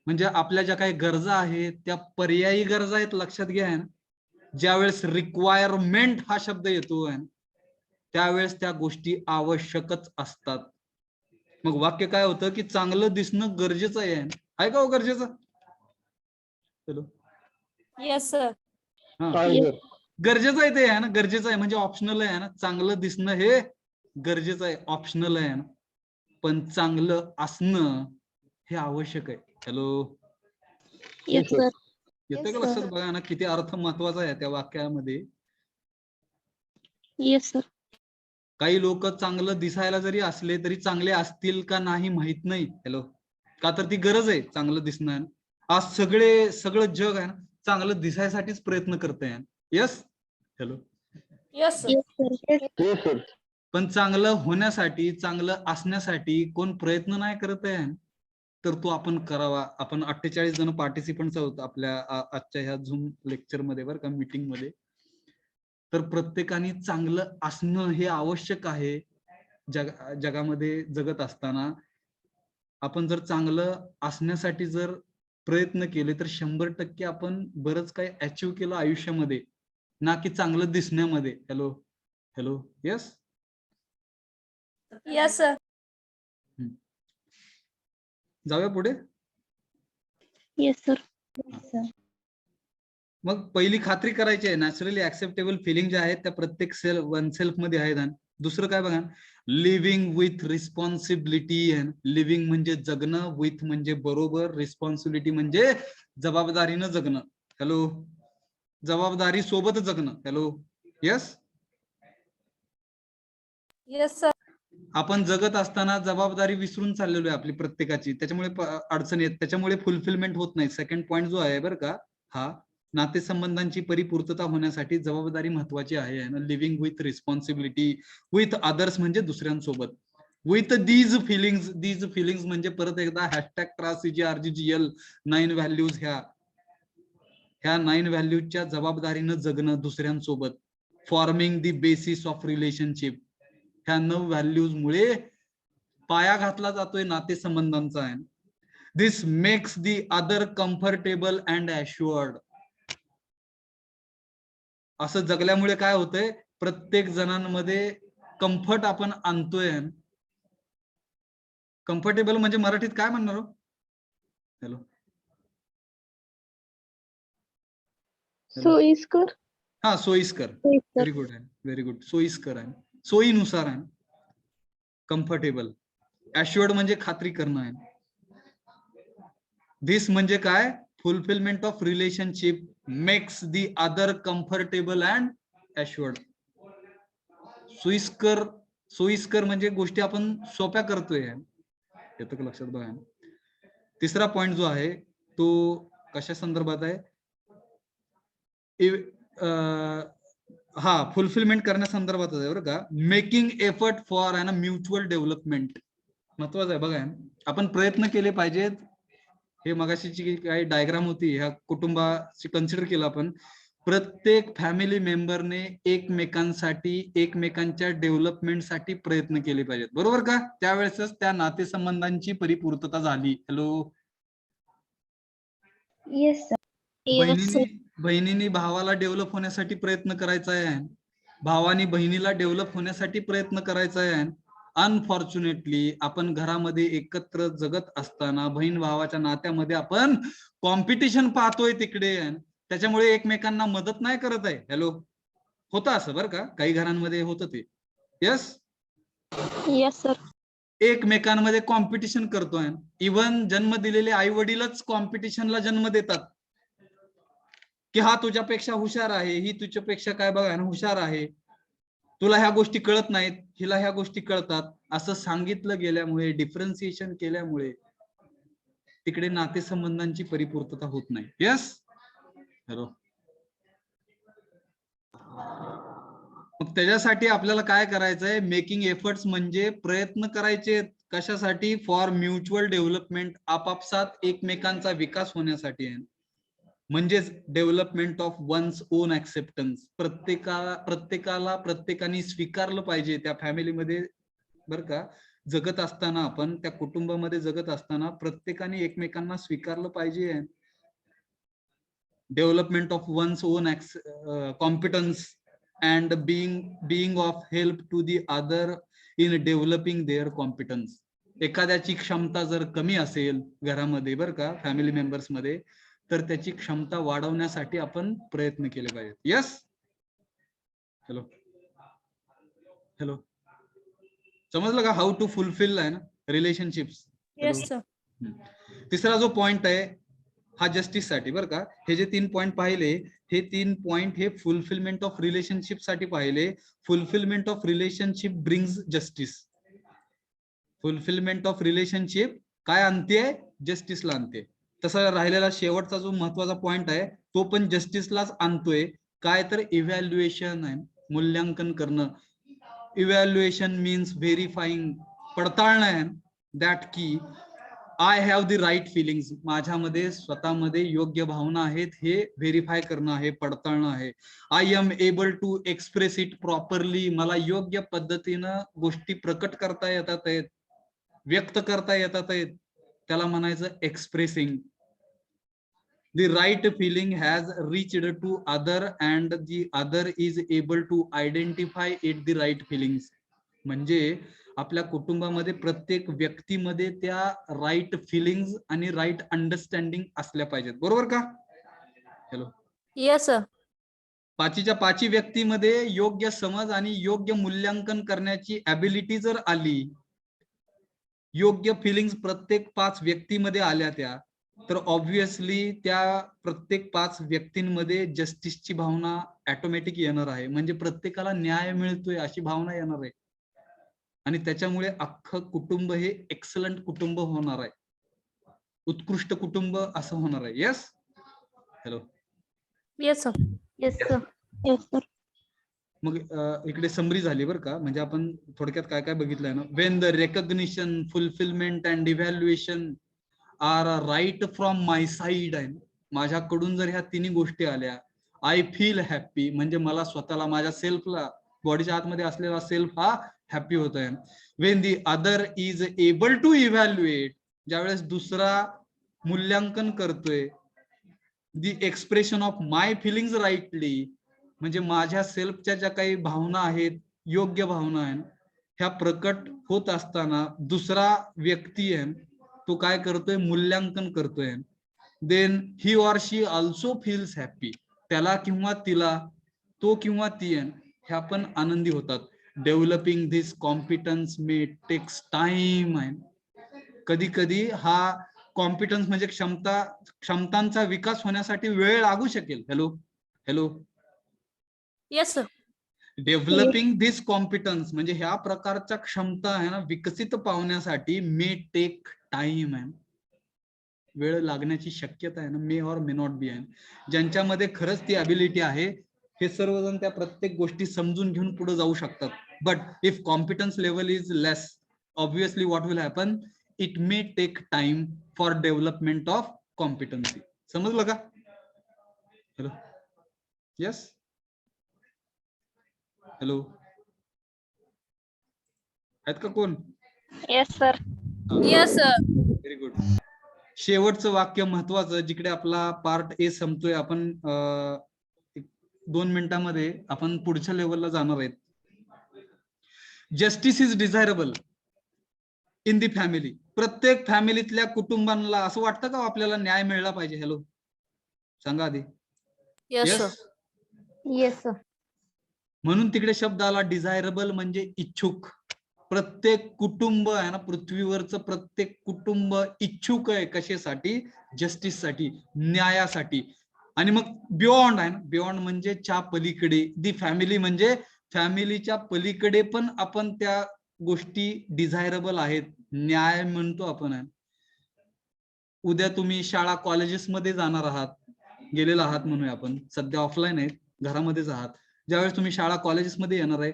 [SPEAKER 1] म्हणजे आपल्या ज्या काही गरजा आहेत त्या पर्यायी गरजा आहेत, लक्षात घ्या. ज्यावेळेस रिक्वायरमेंट हा शब्द येतो त्यावेळेस त्या गोष्टी आवश्यकच असतात. मग वाक्य काय होतं की चांगलं दिसणं गरजेचं आहे का हो गरजेचं? Hello,
[SPEAKER 2] yes sir.
[SPEAKER 1] गरजेचं आहे ते आहे ना, गरजेचं आहे म्हणजे ऑप्शनल आहे ना. चांगलं दिसणं हे गरजेचं आहे, ऑप्शनल आहे ना, पण चांगलं असणं हे आवश्यक आहे. Hello,
[SPEAKER 2] yes sir.
[SPEAKER 1] येतं का लक्षात? बघा ना किती अर्थ महत्वाचा आहे त्या वाक्यामध्ये.
[SPEAKER 2] Yes sir.
[SPEAKER 1] काही लोक चांगलं दिसायला जरी असले तरी चांगले असतील का नाही माहित नाही. हॅलो, का तर ती गरज आहे चांगलं दिसणं. आज सगळं जग आहे ना चांगलं दिसायसाठीच प्रयत्न करतंय. Yes, hello,
[SPEAKER 2] yes sir.
[SPEAKER 1] पण चांगलं होण्यासाठी, चांगलं असण्यासाठी कोण प्रयत्न नाही करत आहे तर तो आपण करावा. आपण 48 जण पार्टिसिपंट्स आहोत आपल्या आजच्या ह्या झूम लेक्चर मध्ये बरं का, मीटिंग मध्ये. तर प्रत्येकाने चांगलं असणं हे आवश्यक आहे. जगामध्ये जगत असताना आपण जर चांगलं असण्यासाठी जर प्रयत्न केले तर 100% आपण बरंच काही अचीव्ह केलं आयुष्यामध्ये, ना की चांगलं दिसण्यामध्ये. Hello, hello, yes,
[SPEAKER 2] yes sir.
[SPEAKER 1] जाऊया पुढे.
[SPEAKER 2] Yes sir.
[SPEAKER 1] मग पहिली खात्री करायची आहे, नॅचरली ऍक्सेप्टेबल फिलिंग ज्या आहेत त्या प्रत्येक वन सेल्फ मध्ये आहेत. आणि दुसरं काय बघा, लिव्हिंग विथ रिस्पॉन्सिबिलिटी. लिव्हिंग म्हणजे जगणं, विथ म्हणजे बरोबर, रिस्पॉन्सिबिलिटी म्हणजे जबाबदारीनं जगणं. हॅलो, जबाबदारी सोबत जगणं. Hello, yes.
[SPEAKER 2] Yes sir.
[SPEAKER 1] आपण जगत असताना जबाबदारी विसरून चाललेलो आहे आपली प्रत्येकाची, त्याच्यामुळे अडचण येत, त्याच्यामुळे फुलफिलमेंट होत नाही. सेकंड पॉईंट जो आहे बरं का, हा नातेसंबंधांची परिपूर्तता होण्यासाठी जबाबदारी महत्वाची आहे. Living with responsibility with others म्हणजे दुसऱ्यांसोबत. विथ दीज फिलिंग्स म्हणजे परत एकदा #TRACGRGGL 9 व्हॅल्यूज, ह्या 9 व्हॅल्यूजच्या जबाबदारीनं जगणं दुसऱ्यांसोबत. Forming the basis of relationship. ह्या 9 व्हॅल्यूज मुळे पाया घातला जातोय नातेसंबंधांचा. This makes the other comfortable and assured. असं जगल्यामुळे काय होतंय, प्रत्येक जणांमध्ये कम्फर्ट आपण आणतोय. कम्फर्टेबल म्हणजे मराठीत काय म्हणणार हो? हॅलो,
[SPEAKER 2] सोयीस्कर.
[SPEAKER 1] हा, सोयीस्कर. व्हेरी गुड आहे, व्हेरी गुड. सोयीस्कर आहे, सोयीनुसार आहे. कम्फर्टेबल. ॲश्युअर्ड म्हणजे खात्री करणं आहे. दिस म्हणजे काय, fulfilment of relationship makes the other comfortable and assured. सोयीस्कर म्हणजे गोष्टी आपण सोप्या करतोय. येतं का लक्षात? बघा, तिसरा पॉइंट जो आहे तो कशा संदर्भात आहे, हा, फुलफिलमेंट करण्यासंदर्भात आहे बरं का. Making effort for a mutual development महत्वाचं आहे. बघा, आपण प्रयत्न केले पाहिजेत. हे मगाशीची काही डायग्राम होती, ह्या कुटुंबाची कन्सिडर केलं आपण. प्रत्येक फॅमिली मेंबरने एकमेकांसाठी, एकमेकांच्या डेव्हलपमेंटसाठी प्रयत्न केले पाहिजेत, बरोबर का? त्यावेळेसच त्या नातेसंबंधांची परिपूर्तता झाली. Hello,
[SPEAKER 2] yes sir.
[SPEAKER 1] बहिणीने भावाला डेव्हलप होण्यासाठी प्रयत्न करायचा आहे, भावानी बहिणीला डेव्हलप होण्यासाठी प्रयत्न करायचा आहे. अनफॉर्च्युनेटली आपण घरामध्ये एकत्र जगत असताना बहीण भावाच्या नात्यामध्ये आपण कॉम्पिटिशन पाहतोय तिकडे, त्याच्यामुळे एकमेकांना मदत नाही करत आहे. हॅलो, होतं असं बरं का, काही घरांमध्ये होतं ते. Yes
[SPEAKER 2] yes sir.
[SPEAKER 1] एकमेकांमध्ये कॉम्पिटिशन करतोय. इव्हन जन्म दिलेले आई वडीलच कॉम्पिटिशनला जन्म देतात की हा तुझ्यापेक्षा हुशार आहे, ही तुझ्यापेक्षा काय बघा ना हुशार आहे, तुला ह्या गोष्टी कळत नाहीत, हिला ह्या गोष्टी कळतात, असं सांगितलं गेल्यामुळे, डिफरन्सिएशन केल्यामुळे तिकडे नातेसंबंधांची परिपूर्तता होत नाही. Yes hello. मग त्याच्यासाठी आपल्याला काय करायचंय, मेकिंग एफर्ट्स म्हणजे प्रयत्न करायचे. कशासाठी? फॉर म्युच्युअल डेव्हलपमेंट, आपापसात एकमेकांचा विकास होण्यासाठी आहे. म्हणजेच development of one's own acceptance. प्रत्येकाने स्वीकारलं पाहिजे त्या फॅमिलीमध्ये बर का, जगत असताना आपण त्या कुटुंबामध्ये जगत असताना प्रत्येकाने एकमेकांना स्वीकारलं पाहिजे. Development of one's own competence and being of help to the other in developing their competence. एखाद्याची क्षमता जर कमी असेल घरामध्ये बर का, फॅमिली मेंबर्स मध्ये, तर त्याची क्षमता वाढवण्यासाठी आपण प्रयत्न केले पाहिजेत. यस हॅलो हॅलो, समजलं का हाऊ टू फुलफिल आहे ना रिलेशनशिप्स.
[SPEAKER 5] Yes, sir.
[SPEAKER 1] तिसरा जो पॉइंट आहे हा जस्टिस साठी बर का. हे जे 3 पॉइंट पाहिले, हे 3 पॉइंट हे फुलफिलमेंट ऑफ रिलेशनशिप साठी पाहिले. Fulfilment of relationship brings justice. Fulfilment of relationship काय आणते? जस्टिसला आणते. तसा राहिलेला शेवटचा जो महत्वाचा पॉइंट आहे तो पण जस्टिसलाच आणतोय. काय तर इव्हॅल्युएशन आहे, मूल्यांकन करणं. इव्हॅल्युएशन मीन्स व्हेरीफाईंग, पडताळणं आहे. दॅट की I have the right feelings, माझ्यामध्ये स्वतःमध्ये योग्य भावना आहेत हे व्हेरीफाय करणं आहे, पडताळणं आहे. I am able to express it properly, मला योग्य पद्धतीनं गोष्टी प्रकट करता येतात आहेत, व्यक्त करता येतात आहेत, त्याला म्हणायचं expressing. The right feeling has reached to other and the other is able to identify it the right feelings. म्हणजे आपल्या कुटुंबामध्ये प्रत्येक व्यक्तीमध्ये त्या राईट फिलिंग्स आणि राईट अंडरस्टँडिंग असल्या पाहिजेत. बरोबर का? हॅलो.
[SPEAKER 5] Yes, sir.
[SPEAKER 1] पाचीच्या पाची व्यक्तीमध्ये योग्य समज आणि योग्य मूल्यांकन करण्याची ॲबिलिटी जर आली, योग्य फिलिंग्स प्रत्येक 5 व्यक्तीमध्ये आल्या त्या, तर ऑब्व्हियसली त्या प्रत्येक 5 व्यक्तींमध्ये जस्टिसची भावना ऑटोमॅटिक येणार आहे. म्हणजे प्रत्येकाला न्याय मिळतोय अशी भावना येणार आहे. आणि त्याच्यामुळे अख्खं कुटुंब हे एक्सलंट कुटुंब होणार आहे, उत्कृष्ट कुटुंब असं होणार आहे. Yes hello.
[SPEAKER 5] Yes, sir.
[SPEAKER 2] Yes sir. Yes sir.
[SPEAKER 1] मग इकडे समरी झाली बरं का. म्हणजे आपण थोडक्यात काय काय बघितलंय ना. When the recognition, fulfilment and evaluation are right from my side आहे, माझ्याकडून जर ह्या तिन्ही गोष्टी आल्या, आय फील हॅप्पी, म्हणजे मला स्वतःला, माझ्या सेल्फला, बॉडीच्या आतमध्ये असलेला सेल्फ हा हॅप्पी होत आहे. When the other is able to evaluate, ज्यावेळेस दुसरा मूल्यांकन करतोय, the expression of my feelings rightly, म्हणजे माझ्या सेल्फच्या ज्या काही भावना आहेत, योग्य भावना आहेत, ह्या प्रकट होत असताना दुसरा व्यक्ती आहे तो काय करतोय? मूल्यांकन करतोय. Then he or she also feels happy, त्याला किंवा तिला, तो किंवा ती आहे ह्या पण आनंदी होतात. Developing this competence may takes time आहे. कधी कधी हा कॉम्पिटन्स म्हणजे क्षमतांचा विकास होण्यासाठी वेळ लागू शकेल. Hello hello.
[SPEAKER 5] Yes, sir.
[SPEAKER 1] Developing this competence म्हणजे ह्या प्रकारच्या क्षमता आहे ना विकसित पावण्यासाठी मे टेक टाइम आहे, वेळ लागण्याची शक्यता आहे ना, may or may not be आहे. ज्यांच्यामध्ये खरंच ती ॲबिलिटी आहे हे सर्वजण त्या प्रत्येक गोष्टी समजून घेऊन पुढे जाऊ शकतात. But if competence level is less, obviously what will happen, it may take time for development of competency. समजलं का? हॅलो. Yes hello. आहेत का कोण?
[SPEAKER 2] Yes sir.
[SPEAKER 5] Yes, sir.
[SPEAKER 1] Very good. शेवटचं वाक्य महत्वाचं, जिकडे आपला पार्ट ए संपतोय. आपण 2 मिनिटांमध्ये आपण पुढच्या लेवलला जाणार आहेत. Justice is desirable in the family. प्रत्येक फॅमिलीतल्या कुटुंबांना असं वाटतं का आपल्याला न्याय मिळला पाहिजे? हॅलो, सांगा आधी.
[SPEAKER 5] Yes,
[SPEAKER 1] Yes?
[SPEAKER 5] sir.
[SPEAKER 2] Yes sir.
[SPEAKER 1] म्हणून तिकडे शब्द आला डिझायरेबल, म्हणजे इच्छुक. प्रत्येक कुटुंब आहे ना, पृथ्वीवरचं प्रत्येक कुटुंब इच्छुक आहे कशासाठी? जस्टिससाठी, न्यायासाठी. आणि मग बियॉन्ड आहे ना, बियॉन्ड म्हणजे च्या पलीकडे. दी फॅमिली म्हणजे फॅमिलीच्या पलीकडे पण आपण त्या गोष्टी डिझायरेबल आहेत, न्याय म्हणतो आपण. उद्या तुम्ही शाळा कॉलेजेस मध्ये जाणार आहात, गेलेला आहात म्हणूया आपण, सध्या ऑफलाईन आहेत, घरामध्येच आहात. ज्यावेळेस तुम्ही शाळा कॉलेजेस मध्ये येणार आहे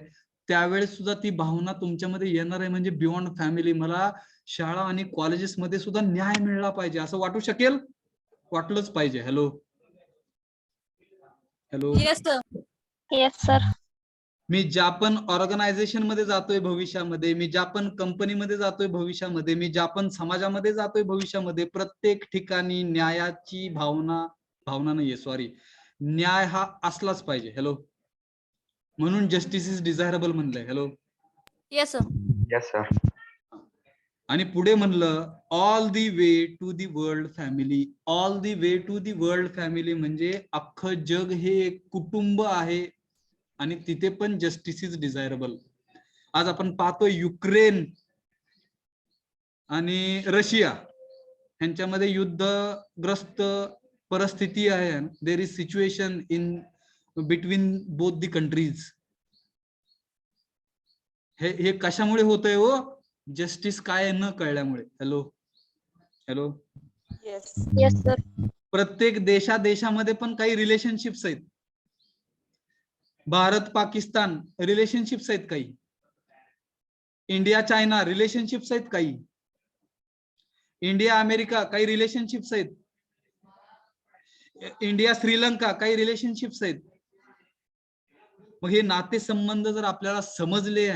[SPEAKER 1] त्यावेळेस सुद्धा ती भावना तुमच्यामध्ये येणार आहे, म्हणजे बियॉन्ड फॅमिली. मला शाळा आणि कॉलेजेस मध्ये सुद्धा न्याय मिळाला पाहिजे असं वाटू शकेल, वाटलंच पाहिजे. Hello hello.
[SPEAKER 5] Yes, sir.
[SPEAKER 2] Yes sir.
[SPEAKER 1] मी ज्या पण ऑर्गनायझेशन मध्ये जातोय भविष्यामध्ये, मी ज्या पण कंपनीमध्ये जातोय भविष्यामध्ये, मी ज्या पण समाजामध्ये जातोय भविष्यामध्ये, प्रत्येक ठिकाणी न्यायाची भावना नाहीये, सॉरी, न्याय हा असलाच पाहिजे. हॅलो, म्हणून जस्टिस इज डिझायरेबल म्हणलंय. Hello.
[SPEAKER 5] Yes, sir.
[SPEAKER 3] Yes, sir.
[SPEAKER 1] आणि पुढे म्हणलं all the way to the world family. All the way to the world family म्हणजे अख्खं जग हे एक कुटुंब आहे आणि तिथे पण जस्टिस इज डिझायरेबल. आज आपण पाहतोय युक्रेन आणि रशिया यांच्यामध्ये युद्धग्रस्त परिस्थिती आहे. There is situation in between both the countries. हे कशामुळे होतंय हो? जस्टिस काय न कळल्यामुळे. Hello hello.
[SPEAKER 2] Yes sir.
[SPEAKER 1] प्रत्येक देशामध्ये पण काही रिलेशनशिप्स आहेत. भारत पाकिस्तान रिलेशनशिप्स आहेत, काही इंडिया चायना रिलेशनशिप्स आहेत, काही इंडिया अमेरिका काही रिलेशनशिप्स आहेत, इंडिया श्रीलंका काही रिलेशनशिप्स आहेत. मग हे नातेसंबंध जर आपल्याला समजले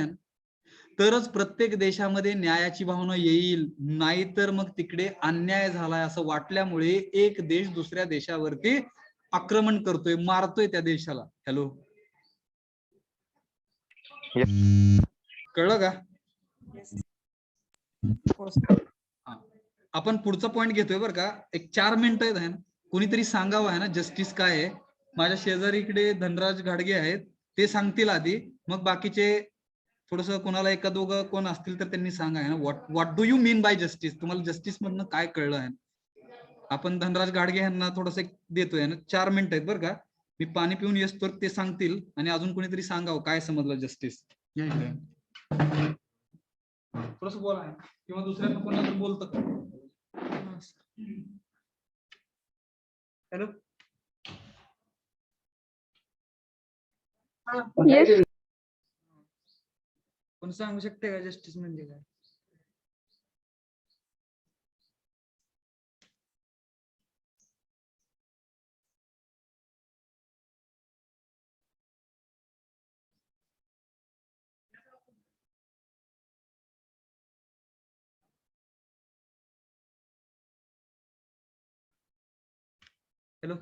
[SPEAKER 1] तरच प्रत्येक देशामध्ये न्यायाची भावना येईल, नाहीतर मग तिकडे अन्याय झालाय असं वाटल्यामुळे एक देश दुसऱ्या देशावरती आक्रमण करतोय, मारतोय त्या देशाला. हॅलो, कळलं का? आपण पुढचा पॉइंट घेतोय बरं का. एक 4 मिनिटं आहे ना, कुणीतरी सांगावं आहे ना जस्टिस काय आहे. माझ्या शेजारी इकडे धनराज घाडगे आहेत, ते सांगतील आधी, मग बाकीचे थोडस कोणाला एका दोघं कोण असतील तर त्यांनी सांगा आहे ना, what do you mean by justice. तुम्हाला जस्टिस मधनं काय कळलं आहे? आपण धनराज घाडगे यांना थोडस देतोय ना, 4 मिनिटं आहेत बरं का. मी पाणी पिऊन येस तर ते सांगतील आणि अजून कोणीतरी सांगावं काय समजलं जस्टिस. थोडस बोला किंवा दुसऱ्या कोणाला बोलतं का? हॅलो.
[SPEAKER 2] येस.
[SPEAKER 1] कोण सांगू शकते का जस्टिस म्हणजे काय? हॅलो.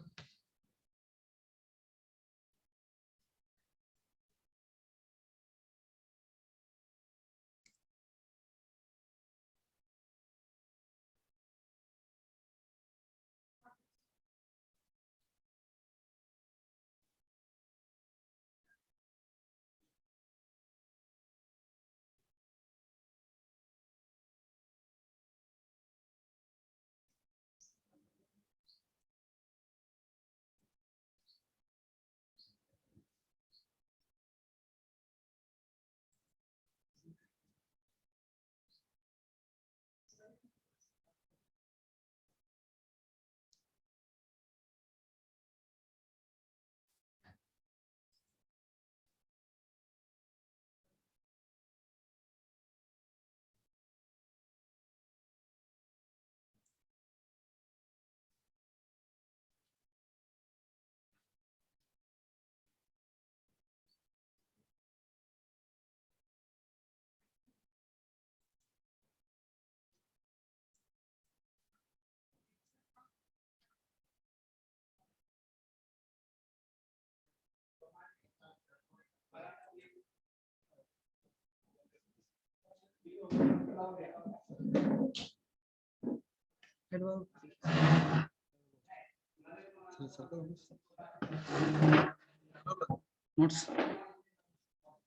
[SPEAKER 1] नोट्स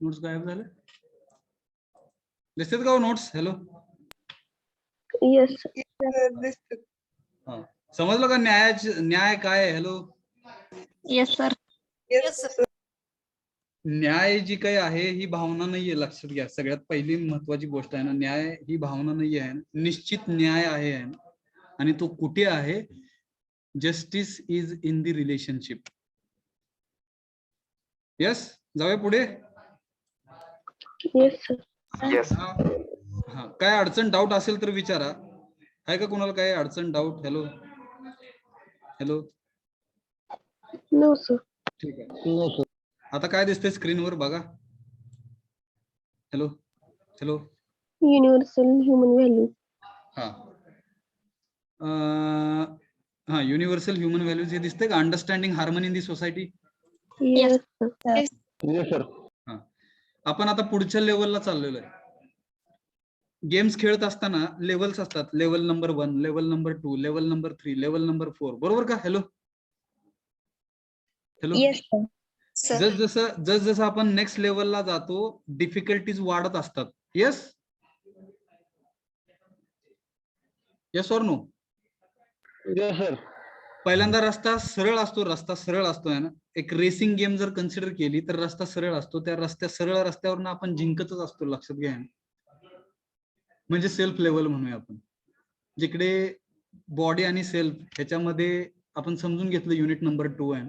[SPEAKER 1] नोट्स गायब झाले दिसतात का हो नोट्स? हॅलो,
[SPEAKER 2] येस
[SPEAKER 1] हा समजलं का न्याय काय आहे? Hello,
[SPEAKER 5] Yes, sir. Yes, sir.
[SPEAKER 1] न्याय जी काही आहे ही भावना नाहीये, लक्षात घ्या. सगळ्यात पहिली महत्वाची गोष्ट आहे ना, न्याय ही भावना नाहीये आहे, निश्चित न्याय आहे आणि तो कुठे आहे? Justice is in the relationship. Yes, जाऊया पुढे.
[SPEAKER 2] Yes
[SPEAKER 3] Yes.
[SPEAKER 1] हा, काय अडचण डाऊट असेल तर विचारा. आहे का कोणाला काय अडचण doubt? Hello hello,
[SPEAKER 2] no sir.
[SPEAKER 1] ठीक आहे. आता काय दिसतंय स्क्रीनवर बघा. Hello hello,
[SPEAKER 2] universal human value.
[SPEAKER 1] हा हा, युनिव्हर्सल ह्युमन व्हॅल्यूज हे दिसते का? Understanding harmony in the society.
[SPEAKER 2] Yes
[SPEAKER 4] Yes, sir.
[SPEAKER 1] हा, आपण आता पुढच्या लेवलला चाललेलो आहे. गेम्स खेळत असताना लेवल्स असतात. Level number 1, level number 2, level number 3, level number 4, बरोबर का? हॅलो हॅलो, जसं आपण नेक्स्ट लेवलला जातो, डिफिकल्टीज वाढत असतात. Yes yes or no?
[SPEAKER 4] Yes, sir.
[SPEAKER 1] पहिल्यांदा रस्ता सरळ असतो आहे ना. एक रेसिंग गेम जर कन्सिडर केली तर रस्ता सरळ असतो. त्या सरळ रस्त्यावरनं आपण जिंकतच असतो, लक्षात घ्या. म्हणजे सेल्फ लेवल म्हणूया आपण, जिकडे बॉडी आणि सेल्फ ह्याच्यामध्ये आपण समजून घेतलं. युनिट नंबर 2 आहे.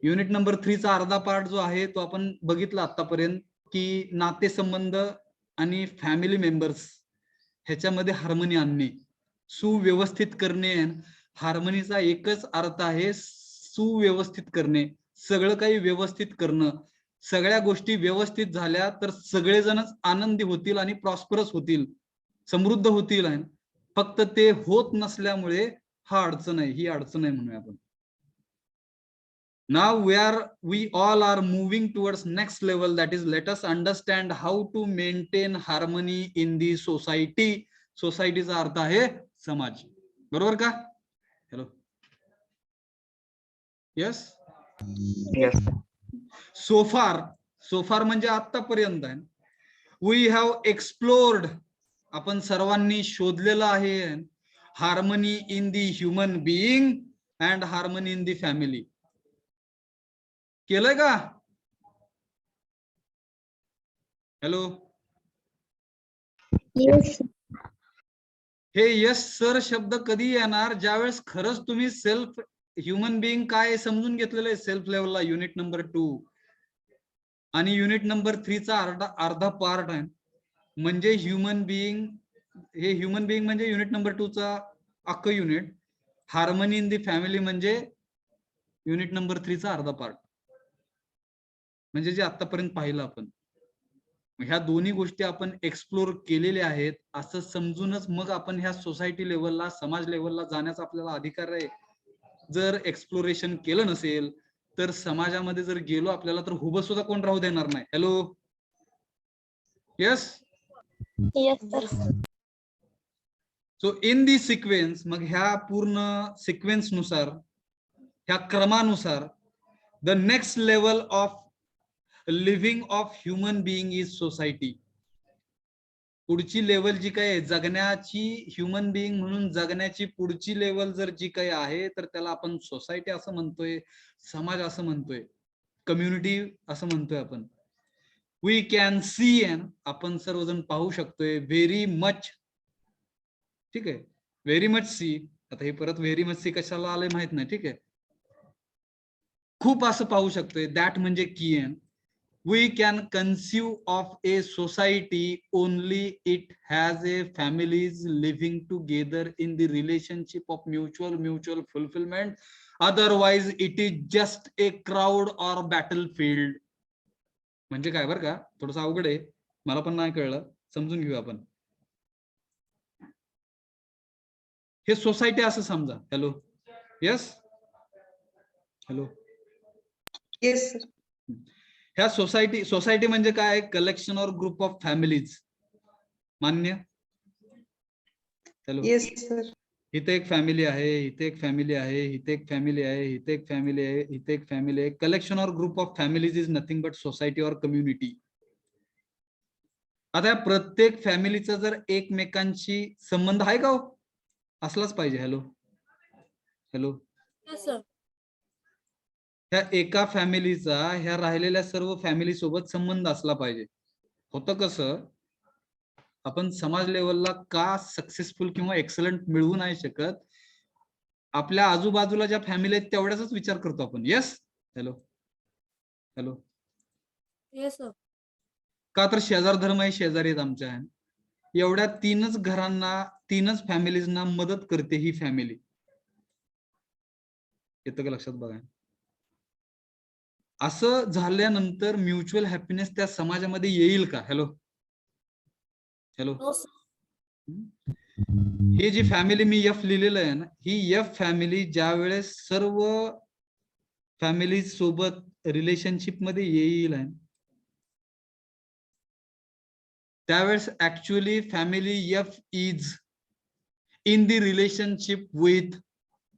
[SPEAKER 1] युनिट नंबर 3 चा अर्धा पार्ट जो आहे तो आपण बघितला आतापर्यंत, की नातेसंबंध आणि फॅमिली मेंबर्स ह्याच्यामध्ये हार्मनी आणणे, सुव्यवस्थित करणे. हार्मनीचा एकच अर्थ आहे, सुव्यवस्थित करणे, सगळं काही व्यवस्थित करणं. सगळ्या गोष्टी व्यवस्थित झाल्या तर सगळेजणच आनंदी होतील आणि प्रॉस्परस होतील, समृद्ध होतील. फक्त ते होत नसल्यामुळे हा अडचण आहे, ही अडचण आहे म्हणूया आपण. Now we all are moving towards next level, that is, let us understand how to maintain harmony in the society. सोसायटीचा अर्थ आहे समाज, बरोबर का? Hello, yes.
[SPEAKER 3] Yes.
[SPEAKER 1] सोफार म्हणजे आतापर्यंत आहे. वी हॅव एक्सप्लोर्ड, आपण सर्वांनी शोधलेलं आहे, harmony in the human being and harmony in the family. केलंय का? हॅलो,
[SPEAKER 2] येस
[SPEAKER 1] हे यस सर शब्द कधी येणार? ज्यावेळेस खरंच तुम्ही सेल्फ ह्युमन बिईंग काय समजून घेतलेलं आहे सेल्फ लेवलला, युनिट नंबर 2 आणि युनिट नंबर 3 चा अर्धा पार्ट आहे. म्हणजे ह्युमन बिईंग, हे ह्युमन बिईंग म्हणजे युनिट नंबर 2 चा अख्खं unit. Harmony in the family म्हणजे युनिट नंबर 3 चा अर्धा पार्ट, म्हणजे जे आतापर्यंत पाहिलं आपण. ह्या दोन्ही गोष्टी आपण एक्सप्लोर केलेल्या आहेत असं समजूनच मग आपण ह्या सोसायटी लेवलला, समाज लेवलला जाण्याचा आपल्याला अधिकार आहे. जर एक्सप्लोरेशन केलं नसेल तर समाजामध्ये जर गेलो आपल्याला तर उभं सुद्धा कोण राहू देणार नाही. Hello, yes.
[SPEAKER 5] Yes, sir.
[SPEAKER 1] So in the sequence, मग ह्या पूर्ण सिक्वेन्स नुसार, ह्या क्रमानुसार, the next level of living of human being is society. पुढची लेवल जी काही आहे जगण्याची, ह्युमन बिईंग म्हणून जगण्याची पुढची लेवल जर जी काही आहे तर त्याला आपण सोसायटी असं म्हणतोय, समाज असं म्हणतोय, कम्युनिटी असं म्हणतोय आपण. वी कॅन सी, आपण सर्वजण पाहू शकतोय, व्हेरी मच. ठीक आहे, व्हेरी मच सी. आता हे परत व्हेरी मच सी कशाला आलंय माहित नाही. ठीक आहे, खूप असं पाहू शकतोय. दॅट म्हणजे की we can conceive of a society only it has a families living together in the relationship of mutual fulfillment, otherwise it is just a crowd or battlefield. म्हणजे काय बरं का, थोडस अवघड आहे, मला पण नाही कळलं, समजून घेऊ आपण. हे सोसायटी असं समजा. Hello, yes. Hello,
[SPEAKER 6] yes sir.
[SPEAKER 1] ह्या सोसायटी म्हणजे काय? कलेक्शन और ग्रुप ऑफ फॅमिलीज. मान्य? Hello,
[SPEAKER 6] Yes, sir.
[SPEAKER 1] इथे एक फॅमिली आहे, इथे एक फॅमिली आहे, इथे एक फॅमिली आहे, इथे एक फॅमिली आहे, इथे एक फॅमिली आहे. कलेक्शन और group of families is nothing but society और कम्युनिटी. आता या प्रत्येक फॅमिलीचा जर एकमेकांशी संबंध आहे का हो? असलाच पाहिजे. हॅलो हॅलो, ह्या एका फॅमिलीचा ह्या राहिलेल्या सर्व फॅमिली सोबत संबंध असला पाहिजे. होतं कसं, आपण समाज लेवलला का सक्सेसफुल किंवा एक्सलंट मिळवू नाही शकत, आपल्या आजूबाजूला ज्या फॅमिली आहेत तेवढ्याच विचार करतो आपण. येस. हॅलो हॅलो, का तर शेजार धर्म आहे, शेजारी आहेत आमच्या. एवढ्या 3च घरांना, 3च फॅमिलीजना मदत करते ही फॅमिली. येतं का लक्षात? बघा, असं झाल्यानंतर म्युच्युअल हॅपीनेस त्या समाजामध्ये येईल का? हॅलो हॅलो, ही जी फॅमिली मी एफ लिहिलेलं आहे ना, ही एफ फॅमिली ज्या वेळेस सर्व फॅमिली सोबत रिलेशनशिप मध्ये येईल आहे, त्यावेळेस actually family F is in the relationship with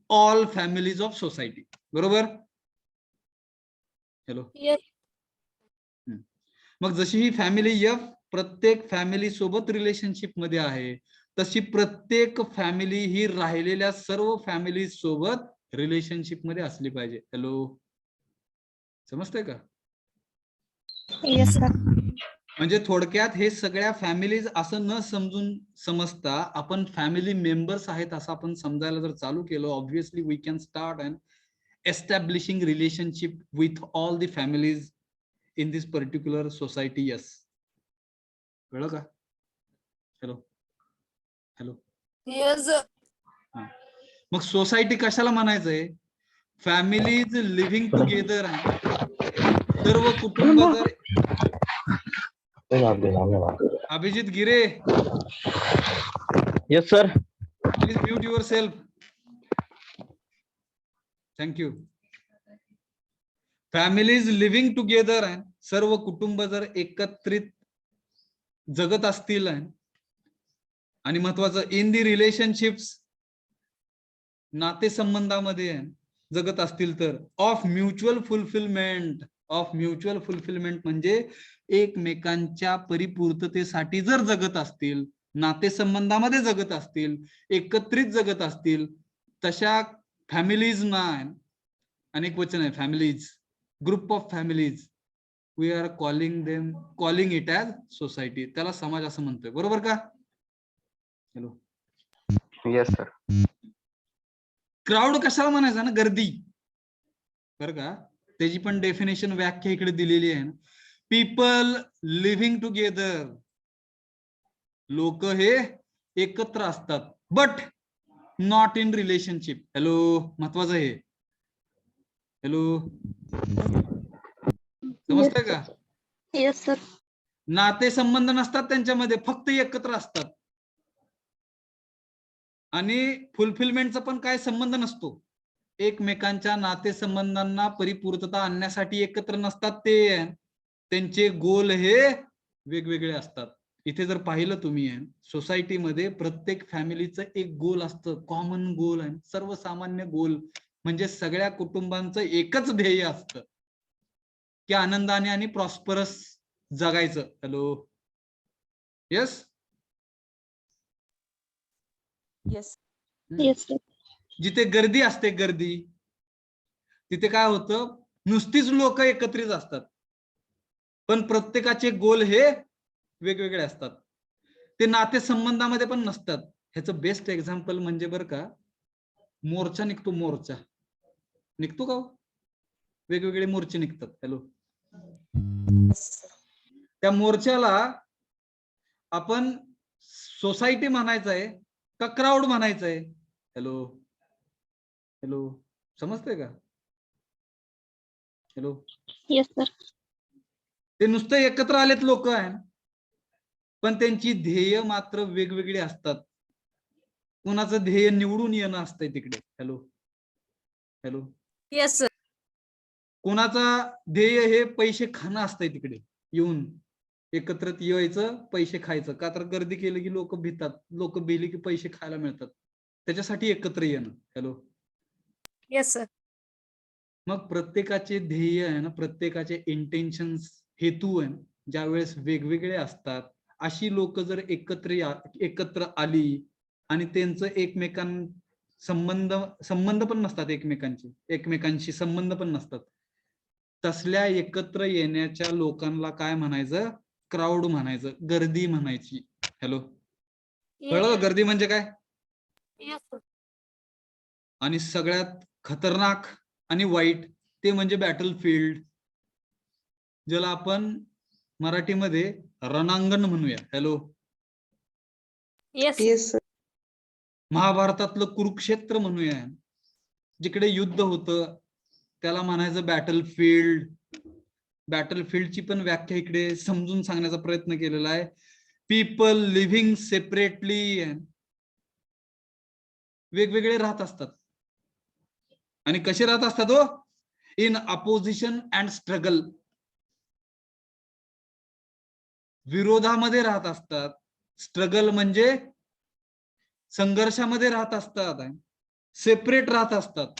[SPEAKER 1] all families of society. बरोबर? हॅलो, मग जशी ही फॅमिली एफ प्रत्येक फॅमिली सोबत रिलेशनशिप मध्ये आहे, तशी प्रत्येक फॅमिली ही राहिलेल्या सर्व फॅमिली सोबत रिलेशनशिप मध्ये असली पाहिजे. हॅलो, समजतंय का?
[SPEAKER 5] Yes, sir.
[SPEAKER 1] म्हणजे थोडक्यात हे सगळ्या फॅमिलीज असं न समजता आपण फॅमिली मेंबर्स आहेत असं आपण समजायला जर चालू केलं, obviously we can start and establishing relationship with all the families in this particular society. Yes, कळलं का? हॅलो हॅलो, मग सोसायटी कशाला म्हणायचंय? Families living together. सर्व कुटुंब जर, Abhijit Gire,
[SPEAKER 4] Yes, sir.
[SPEAKER 1] Please mute yourself. Thank you. Families living together आहे, सर्व कुटुंब जर एकत्रित जगत असतील, आणि महत्वाचं इन दी रिलेशनशिप्स, नातेसंबंधामध्ये जगत असतील तर of mutual fulfilment. Of mutual fulfilment म्हणजे एकमेकांच्या परिपूर्ततेसाठी जर जगत असतील, नातेसंबंधामध्ये जगत असतील, एकत्रित जगत असतील, तशा फॅमिलीज ना, अनेक वचन आहे families, group of families, we are calling it as society. त्याला समाज असं म्हणतोय. बरोबर का? Hello,
[SPEAKER 3] Yes, sir.
[SPEAKER 1] क्राऊड कशाला म्हणायचा ना? गर्दी. बरं का? त्याची पण डेफिनेशन, व्याख्या इकडे दिलेली आहे. पीपल लिव्हिंग टुगेदर, लोक हे एकत्र असतात, but not in relationship. Hello, महत्वाचं आहे. हॅलो, समजतंय का?
[SPEAKER 5] Yes, sir.
[SPEAKER 1] नातेसंबंध नसतात त्यांच्यामध्ये, फक्त एकत्र असतात. आणि फुलफिलमेंटचा पण काय संबंध नसतो. एकमेकांच्या नातेसंबंधांना परिपूर्तता आणण्यासाठी एकत्र नसतात ते, त्यांचे गोल हे वेगवेगळे असतात. इथे जर पाहिलं तुम्ही, सोसायटीमध्ये प्रत्येक फॅमिलीचं एक गोल असतं, कॉमन गोल आहे, सर्वसामान्य गोल, म्हणजे सगळ्या कुटुंबांचं एकच ध्येय असतं की आनंदाने आणि प्रॉस्परस जगायचं. Hello, yes.
[SPEAKER 5] Yes, sir.
[SPEAKER 1] जिथे गर्दी असते, गर्दी, तिथे काय होतं, नुसतीच लोक एकत्रित असतात, पण प्रत्येकाचे गोल हे वेगवेगळे असतात. ते नातेसंबंधामध्ये पण नसतात. ह्याचं बेस्ट एक्झाम्पल म्हणजे बरं का, मोर्चा निघतो, मोर्चा निघतो का? वेगवेगळे मोर्चे निघतात. हॅलो, त्या मोर्चाला आपण सोसायटी म्हणायचं आहे का क्राऊड म्हणायचं आहे? हॅलो हॅलो, समजतंय का? Hello,
[SPEAKER 5] Yes, sir.
[SPEAKER 1] ते नुसतं एकत्र आलेत लोक आहे, पण त्यांची ध्येय मात्र वेगवेगळी असतात. कोणाचं ध्येय निवडून येणं असतंय तिकडे. Hello hello,
[SPEAKER 7] Yes, sir.
[SPEAKER 1] कोणाचा ध्येय हे पैसे खाणं असतंय तिकडे येऊन. एकत्रित यायचं, पैसे खायचं. का तर गर्दी केली की लोक भितात, लोक भिली की पैसे खायला मिळतात, त्याच्यासाठी एकत्र येणं. हॅलो.
[SPEAKER 5] Yes, sir.
[SPEAKER 1] मग प्रत्येकाचे ध्येय आहे ना, प्रत्येकाचे इंटेन्शन्स, हेतू आहे ना, ज्या वेळेस वेगवेगळे असतात, अशी लोक जर एकत्र आली आणि त्यांचं संबंध पण नसतात, एकमेकांशी संबंध पण नसतात, तसल्या एकत्र येण्याच्या लोकांना काय म्हणायचं? क्राऊड म्हणायचं, गर्दी म्हणायची. हॅलो. कळलं गर्दी म्हणजे काय?
[SPEAKER 5] Yes, sir.
[SPEAKER 1] आणि सगळ्यात खतरनाक आणि वाईट ते म्हणजे बॅटलफील्ड, ज्याला आपण मराठीमध्ये रणांगण म्हणूया. Hello.
[SPEAKER 5] Yes, sir.
[SPEAKER 6] Yes, sir.
[SPEAKER 1] महाभारतातलं कुरुक्षेत्र म्हणूया, जिकडे युद्ध होतं त्याला म्हणायचं बॅटलफील्ड. बॅटलफील्डची पण व्याख्या इकडे समजून सांगण्याचा प्रयत्न केलेला आहे. पीपल लिव्हिंग सेपरेटली, वेगवेगळे राहत असतात. आणि कसे राहत असतात हो? इन अपोजिशन अँड स्ट्रगल, विरोधामध्ये राहत असतात. स्ट्रगल म्हणजे संघर्षामध्ये राहत असतात, सेपरेट राहत असतात.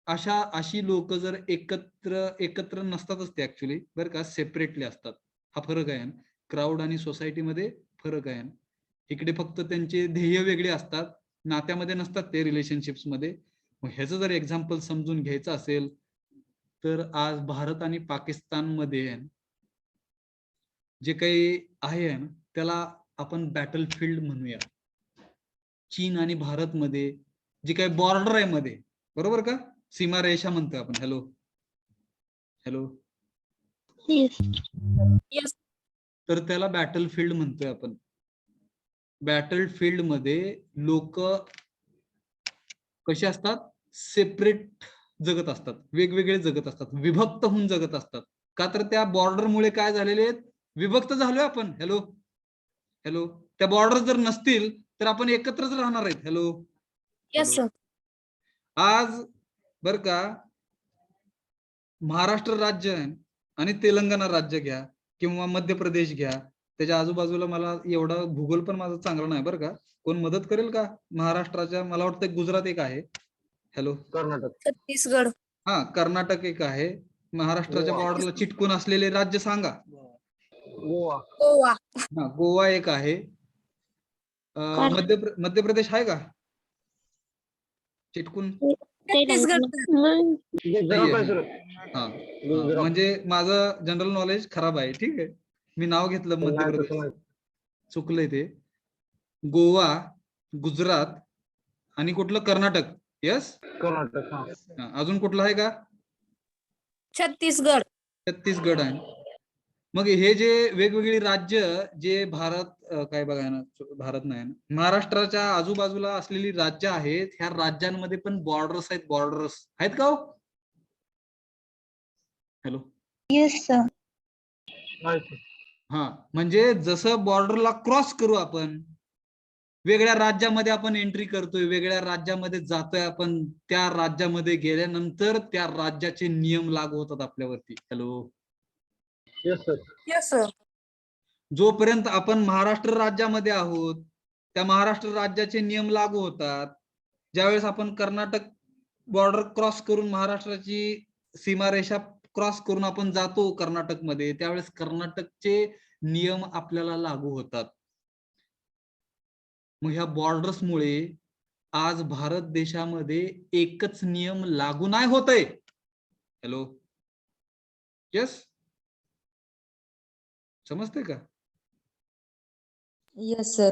[SPEAKER 1] अशी लोक जर एकत्र नसतातच ते ऍक्च्युली, बरं का, सेपरेटली असतात. हा फरक आहे. क्राऊड आणि सोसायटीमध्ये फरक आहे. इकडे फक्त त्यांचे ध्येय वेगळे असतात, नात्यामध्ये नसतात ते, रिलेशनशिप्स मध्ये. मग ह्याचं जर एक्झाम्पल समजून घ्यायचं असेल तर आज भारत आणि पाकिस्तान मध्ये जे काही आहे ना, त्याला आपण बॅटलफील्ड म्हणूया. चीन आणि भारत मध्ये जी काही बॉर्डर आहे मध्ये, बरोबर का, सीमारेषा म्हणतोय आपण. हॅलो. हॅलो.
[SPEAKER 5] Yes. Yes.
[SPEAKER 1] तर त्याला बॅटलफील्ड म्हणतोय आपण. बॅटलफील्ड मध्ये लोक कसे असतात? सेपरेट जगत असतात, वेगवेगळे जगत असतात, विभक्त होऊन जगत असतात. का तर त्या बॉर्डर मुळे काय झालेले आहेत? विभक्त झालोय आपण. हॅलो. हॅलो. त्या बॉर्डर जर नसतील तर आपण एकत्रच राहणार आहेत. हॅलो.
[SPEAKER 5] Yes, sir.
[SPEAKER 1] आज बर का, महाराष्ट्र राज्य आणि तेलंगणा राज्य घ्या किंवा मध्य प्रदेश घ्या, त्याच्या आजूबाजूला मला एवढा भूगोल पण माझा चांगला नाही बरं का, कोण मदत करेल का? महाराष्ट्राच्या, मला वाटतं गुजरात एक आहे. हॅलो.
[SPEAKER 4] कर्नाटक.
[SPEAKER 5] Chhattisgarh.
[SPEAKER 1] हा, कर्नाटक एक आहे. महाराष्ट्राच्या
[SPEAKER 4] गोवा.
[SPEAKER 1] बॉर्डरला चिटकून असलेले राज्य सांगा.
[SPEAKER 4] गोवा.
[SPEAKER 5] Goa.
[SPEAKER 1] हा, गोवा एक आहे. मध्य प्रदेश आहे का चिटकून?
[SPEAKER 5] Chhattisgarh.
[SPEAKER 4] गुजरात आहे सर.
[SPEAKER 1] हा,
[SPEAKER 4] गुजरात.
[SPEAKER 1] म्हणजे माझं जनरल नॉलेज खराब आहे. ठीक आहे, मी नाव घेतलं मध्य
[SPEAKER 4] नाही, तसं
[SPEAKER 1] प्रदेश,
[SPEAKER 4] नाही.
[SPEAKER 1] चुकलंय ते. गोवा, गुजरात आणि कुठलं? कर्नाटक. यस.
[SPEAKER 4] कर्नाटक. हा.
[SPEAKER 1] अजून कुठलं आहे का?
[SPEAKER 5] Chhattisgarh.
[SPEAKER 1] छत्तीसगड आहे. मग हे जे वेगवेगळी राज्य, जे भारत काय बघा ना, भारत नाही ना, महाराष्ट्राच्या आजूबाजूला असलेली राज्य आहेत, ह्या राज्यांमध्ये पण बॉर्डर्स आहेत. बॉर्डर्स आहेत का हो? हॅलो.
[SPEAKER 5] Yes, sir.
[SPEAKER 4] आहे सर.
[SPEAKER 1] हा, म्हणजे जसं बॉर्डरला क्रॉस करू आपण, वेगळ्या राज्यामध्ये आपण एंट्री करतोय, वेगळ्या राज्यामध्ये जातोय आपण, त्या राज्यामध्ये गेल्यानंतर त्या राज्याचे नियम लागू होतात आपल्यावरती. Hello.
[SPEAKER 4] Yes sir.
[SPEAKER 5] Yes, sir.
[SPEAKER 1] जोपर्यंत आपण महाराष्ट्र राज्यामध्ये आहोत, त्या महाराष्ट्र राज्याचे नियम लागू होतात. ज्यावेळेस आपण कर्नाटक बॉर्डर क्रॉस करून, महाराष्ट्राची सीमारेषा क्रॉस करून आपण जातो कर्नाटकमध्ये, त्यावेळेस कर्नाटकचे नियम आपल्याला लागू होतात. मग ह्या बॉर्डर्स मुळे आज भारत देशामध्ये एकच नियम लागू नाही होत आहे. हॅलो. यस. समजते का?
[SPEAKER 6] Yes, sir.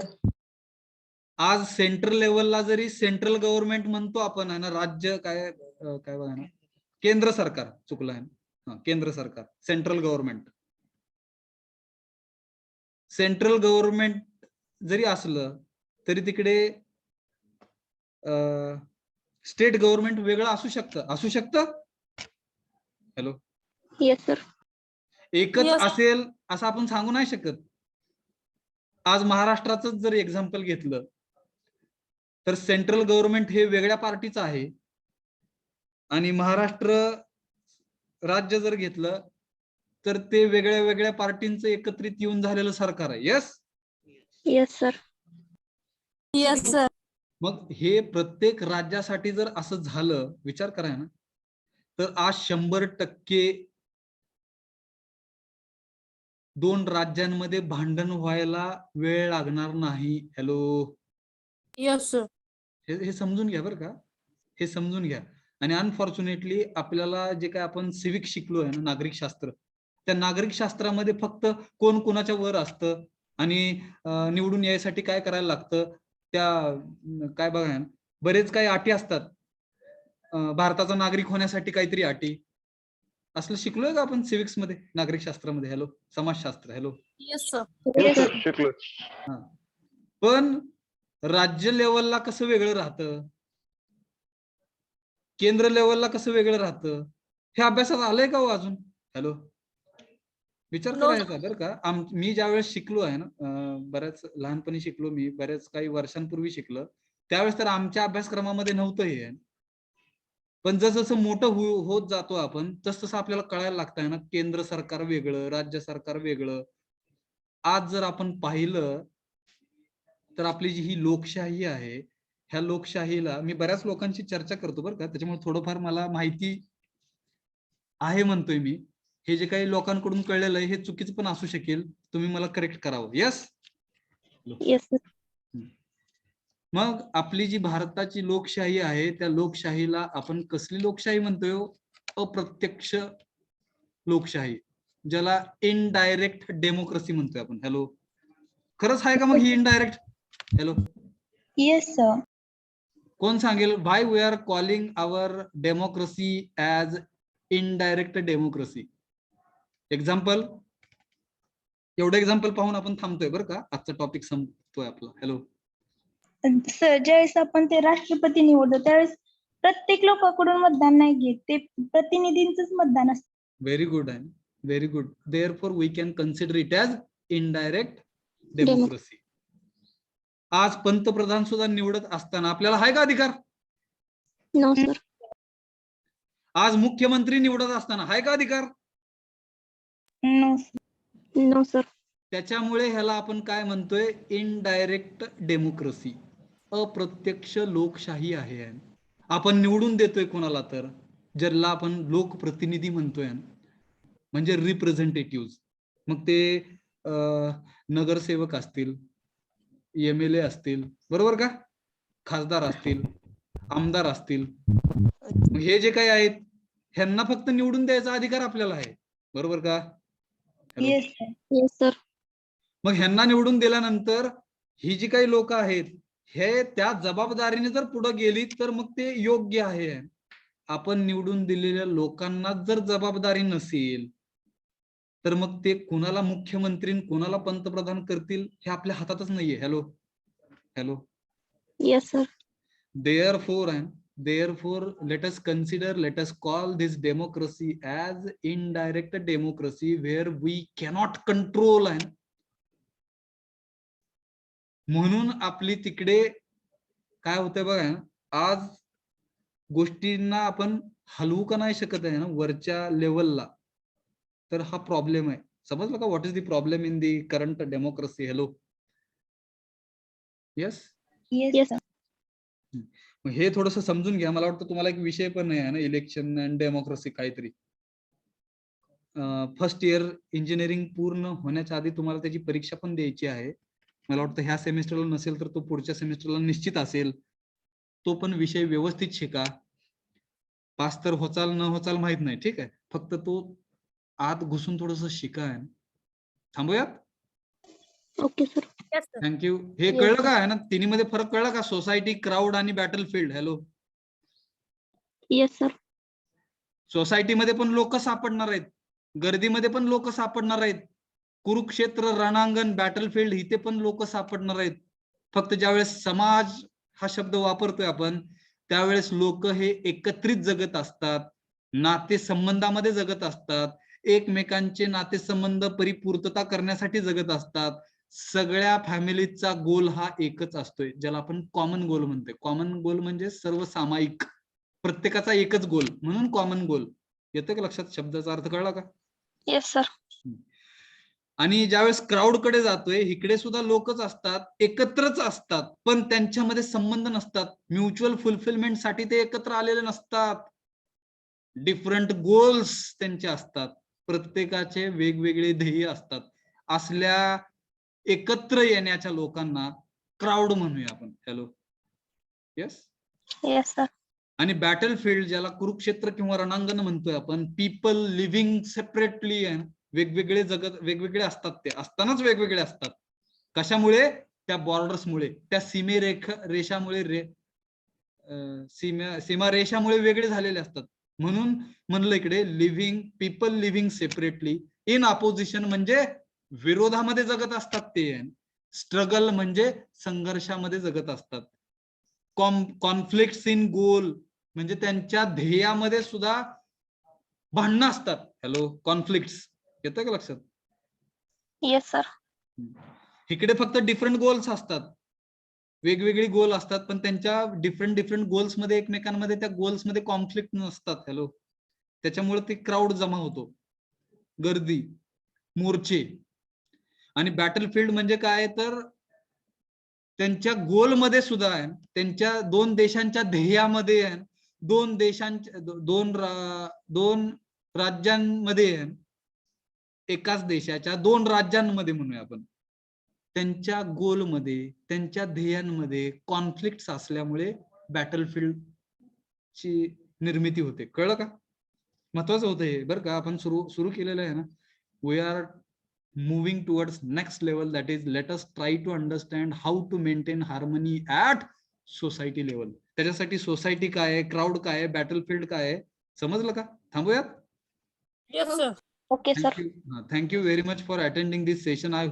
[SPEAKER 1] आज सेंट्रल लेवलला जरी सेंट्रल गव्हर्नमेंट म्हणतो आपण आहे ना, राज्य काय काय बघा ना, केंद्र सरकार, चुकलं आहे. हा, केंद्र सरकार, सेंट्रल गव्हर्नमेंट. सेंट्रल गव्हर्नमेंट जरी असलं तरी तिकडे स्टेट गव्हर्नमेंट वेगळं असू शकतं. हॅलो.
[SPEAKER 5] Yes, sir.
[SPEAKER 1] एकच
[SPEAKER 5] Yes.
[SPEAKER 1] असेल असं आपण सांगू नाही शकत. आज महाराष्ट्राचं जर एक्झाम्पल घेतलं तर सेंट्रल गव्हर्नमेंट हे वेगळ्या पार्टीचं आहे, आणि महाराष्ट्र राज्य जर घेतलं तर ते वेगळ्या वेगळ्या पार्टींचं एकत्रित येऊन झालेलं सरकार आहे. Yes.
[SPEAKER 5] Yes, sir.
[SPEAKER 2] Yes, sir.
[SPEAKER 1] मग हे प्रत्येक राज्यासाठी जर असं झालं, विचार करा ना, तर आज 100% 2 राज्यांमध्ये भांडण व्हायला वेळ लागणार नाही. Hello,
[SPEAKER 2] Yes, sir.
[SPEAKER 1] हे समजून घ्या बरं का, हे समजून घ्या. आणि अनफॉर्च्युनेटली आपल्याला जे काय आपण सिविक शिकलो आहे ना, नागरिक शास्त्र, त्या नागरिक शास्त्रामध्ये फक्त कोण कोणाच्या वर असतं आणि निवडून यायसाठी काय करायला लागतं, त्या काय बघा, बरेच काही अटी असतात. भारताचा नागरिक होण्यासाठी काहीतरी अटी, असलं शिकलोय का आपण सिविक्स मध्ये, नागरिक शास्त्रामध्ये? हॅलो, समाजशास्त्र. Hello,
[SPEAKER 2] Yes, sir.
[SPEAKER 3] Yes, sir. शिकलो.
[SPEAKER 1] पण राज्य लेवलला कसं वेगळं राहतं, केंद्र लेवलला कसं वेगळं राहतं, हे अभ्यासात आलंय का हो अजून? हॅलो, विचार
[SPEAKER 2] No,
[SPEAKER 1] करायचा बरं का. मी ज्यावेळेस शिकलो आहे ना, बऱ्याच लहानपणी शिकलो मी, बऱ्याच काही वर्षांपूर्वी शिकलो, त्यावेळेस तर आमच्या अभ्यासक्रमामध्ये नव्हतं हे. पण जसं मोठं होत जातो आपण, तसं आपल्याला कळायला लागतंय ना, केंद्र सरकार वेगळं, राज्य सरकार वेगळं. आज जर आपण पाहिलं तर आपली जी ही लोकशाही आहे, ह्या लोकशाहीला मी बऱ्याच लोकांशी चर्चा करतो बरं का, त्याच्यामुळे थोडंफार मला माहिती आहे म्हणतोय मी. हे जे काही लोकांकडून कळलेलं आहे हे चुकीचं पण असू शकेल, तुम्ही मला करेक्ट करावं. येस.
[SPEAKER 5] Yes, sir.
[SPEAKER 1] मग आपली जी भारताची लोकशाही आहे, त्या लोकशाहीला आपण कसली लोकशाही म्हणतोय? अप्रत्यक्ष लोकशाही, ज्याला इनडायरेक्ट डेमोक्रेसी म्हणतोय आपण. हॅलो, खरंच आहे का मग ही इनडायरेक्ट? Hello,
[SPEAKER 5] Yes, sir.
[SPEAKER 1] कोण सांगेल why we are calling our democracy as indirect democracy? Example, एवढं एक्झाम्पल पाहून आपण थांबतोय बरं का, आजचा टॉपिक संपतोय आपला. हॅलो,
[SPEAKER 5] सर, ज्यावेळेस आपण ते राष्ट्रपती निवडतो त्यावेळेस प्रत्येक लोकांकडून मतदान नाही घेत, ते प्रतिनिधींचंच मतदान असतं.
[SPEAKER 1] व्हेरी गुड आहे, very good. Therefore we can consider it as indirect democracy. आज पंतप्रधान सुद्धा निवडत असताना आपल्याला आहे का अधिकार?
[SPEAKER 5] No, sir.
[SPEAKER 1] आज मुख्यमंत्री निवडत असताना आहे का अधिकार?
[SPEAKER 5] No, sir. No, sir.
[SPEAKER 1] त्याच्यामुळे ह्याला आपण काय म्हणतोय? इनडायरेक्ट डेमोक्रेसी, अप्रत्यक्ष लोकशाही आहे. आपण निवडून देतोय कोणाला तर, ज्याला आपण लोकप्रतिनिधी म्हणतोय, म्हणजे रिप्रेझेंटेटिव्ह. मग ते नगरसेवक असतील, MLA असतील, बरोबर का, खासदार असतील, आमदार असतील, हे जे काही आहेत ह्यांना फक्त निवडून द्यायचा अधिकार आपल्याला आहे, बरोबर का?
[SPEAKER 5] Yes, sir. Yes, sir.
[SPEAKER 1] मग ह्यांना निवडून दिल्यानंतर ही जी काही लोक आहेत हे त्या जबाबदारीने जर पुढे गेली तर मग ते योग्य आहे. आपण निवडून दिलेल्या लोकांना जर जबाबदारी नसेल तर मग ते कोणाला मुख्यमंत्री कोणाला पंतप्रधान करतील हे आपल्या हातातच नाहीये. Hello, hello.
[SPEAKER 5] Yes, sir.
[SPEAKER 1] Therefore, let us consider, let us call this democracy as indirect democracy where we cannot control. म्हणून आपली तिकडे काय होतंय बघा, आज गोष्टींना आपण हलवू का नाही शकत आहे ना वरच्या लेवलला, तर हा प्रॉब्लेम आहे. समजलं का? What is the problem in the current democracy? Hello, yes.
[SPEAKER 5] Yes, sir.
[SPEAKER 1] हे थोडस समजून घ्या. मला वाटतं तुम्हाला एक विषय पण आहे ना, इलेक्शन अँड डेमोक्रेसी काहीतरी. फर्स्ट इयर इंजिनिअरिंग पूर्ण होण्याच्या आधी तुम्हाला त्याची परीक्षा पण द्यायची आहे. मला वाटतं ह्या सेमिस्टरला नसेल तर तो पुढच्या सेमिस्टरला निश्चित असेल. तो पण विषय व्यवस्थित शिका. पास तर होचाल न होचाल माहित नाही, ठीक आहे, फक्त तो आत घुसून थोडस शिका. थांबूयात.
[SPEAKER 5] Okay, sir.
[SPEAKER 2] Yes, sir.
[SPEAKER 1] Thank you. हे
[SPEAKER 5] Yes,
[SPEAKER 1] कळलं
[SPEAKER 5] sir.
[SPEAKER 1] का आहे ना, तिन्ही मध्ये फरक कळला का? सोसायटी, क्राऊड आणि बॅटलफील्ड. Hello,
[SPEAKER 5] Yes, sir.
[SPEAKER 1] सोसायटीमध्ये पण लोक सापडणार आहेत, गर्दीमध्ये पण लोक सापडणार आहेत, कुरुक्षेत्र रणांगण बॅटलफील्ड इथे पण लोक सापडणार आहेत. फक्त ज्यावेळेस समाज हा शब्द वापरतोय आपण त्यावेळेस लोक हे एकत्रित जगत असतात, नातेसंबंधामध्ये जगत असतात, एकमेकांचे नातेसंबंध परिपूर्तता करण्यासाठी जगत असतात. सगळ्या फॅमिलीचा गोल हा एकच असतोय, ज्याला आपण कॉमन गोल म्हणतोय. कॉमन गोल म्हणजे सर्वसामायिक, प्रत्येकाचा एकच गोल, म्हणून कॉमन गोल. येतं का लक्षात? शब्दाचा अर्थ कळला का?
[SPEAKER 2] Yes sir.
[SPEAKER 1] आणि ज्यावेळेस क्राऊड कडे जातोय, इकडे सुद्धा लोकच असतात, एकत्रच असतात, पण त्यांच्यामध्ये संबंध नसतात. म्युच्युअल फुलफिलमेंट साठी ते एकत्र आलेले नसतात. डिफरंट गोल्स त्यांचे असतात, प्रत्येकाचे वेगवेगळे ध्येय असतात. असल्या एकत्र येण्याच्या लोकांना क्राऊड म्हणूया आपण. Hello, yes.
[SPEAKER 2] Yes sir.
[SPEAKER 1] आणि बॅटल फील्ड, ज्याला कुरुक्षेत्र किंवा रणांगण म्हणतोय आपण, पीपल लिव्हिंग सेपरेटली, वेगवेगळे जगत वेगवेगळे असतात, ते असतानाच वेगवेगळे असतात. कशामुळे? त्या बॉर्डर्समुळे, त्या रेषामुळे, सीमारेषामुळे वेगळे झालेले असतात. म्हणून म्हणलं इकडे people living separately in opposition म्हणजे विरोधामध्ये जगत असतात ते. स्ट्रगल म्हणजे संघर्षामध्ये जगत असतात. कॉन्फ्लिक्ट इन गोल म्हणजे त्यांच्या ध्येयामध्ये सुद्धा भांडणं असतात. हॅलो, कॉन्फ्लिक्ट येतं का लक्षात?
[SPEAKER 2] Yes sir.
[SPEAKER 1] इकडे फक्त डिफरंट गोल्स असतात, वेगवेगळी गोल असतात, पण त्यांच्या डिफरंट गोल्स मध्ये एकमेकांमध्ये त्या गोल्स मध्ये कॉन्फ्लिक्ट नसतात. हॅलो, त्याच्यामुळे ते क्राऊड जमा होतो, गर्दी, मोर्चे. आणि बॅटलफील्ड म्हणजे काय तर त्यांच्या गोलमध्ये सुद्धा आहे, त्यांच्या दोन देशांच्या ध्येयामध्ये आहे, दोन राज्यांमध्ये, एकाच देशाच्या दोन राज्यांमध्ये म्हणूया आपण, त्यांच्या गोलमध्ये, त्यांच्या ध्येयांमध्ये कॉन्फ्लिक्ट असल्यामुळे बॅटलफील्ड ची निर्मिती होते. कळलं का? महत्वाचं होतं हे बरं का. आपण सुरू केलेलं आहे ना. We are moving towards next level, that is let us try to understand how to maintain harmony at society level. त्याच्यासाठी सोसायटी काय आहे, क्राऊड काय आहे, बॅटलफील्ड काय आहे, समजलं का? थांबूयात?
[SPEAKER 2] Okay sir.
[SPEAKER 1] Thank you very much for attending this session.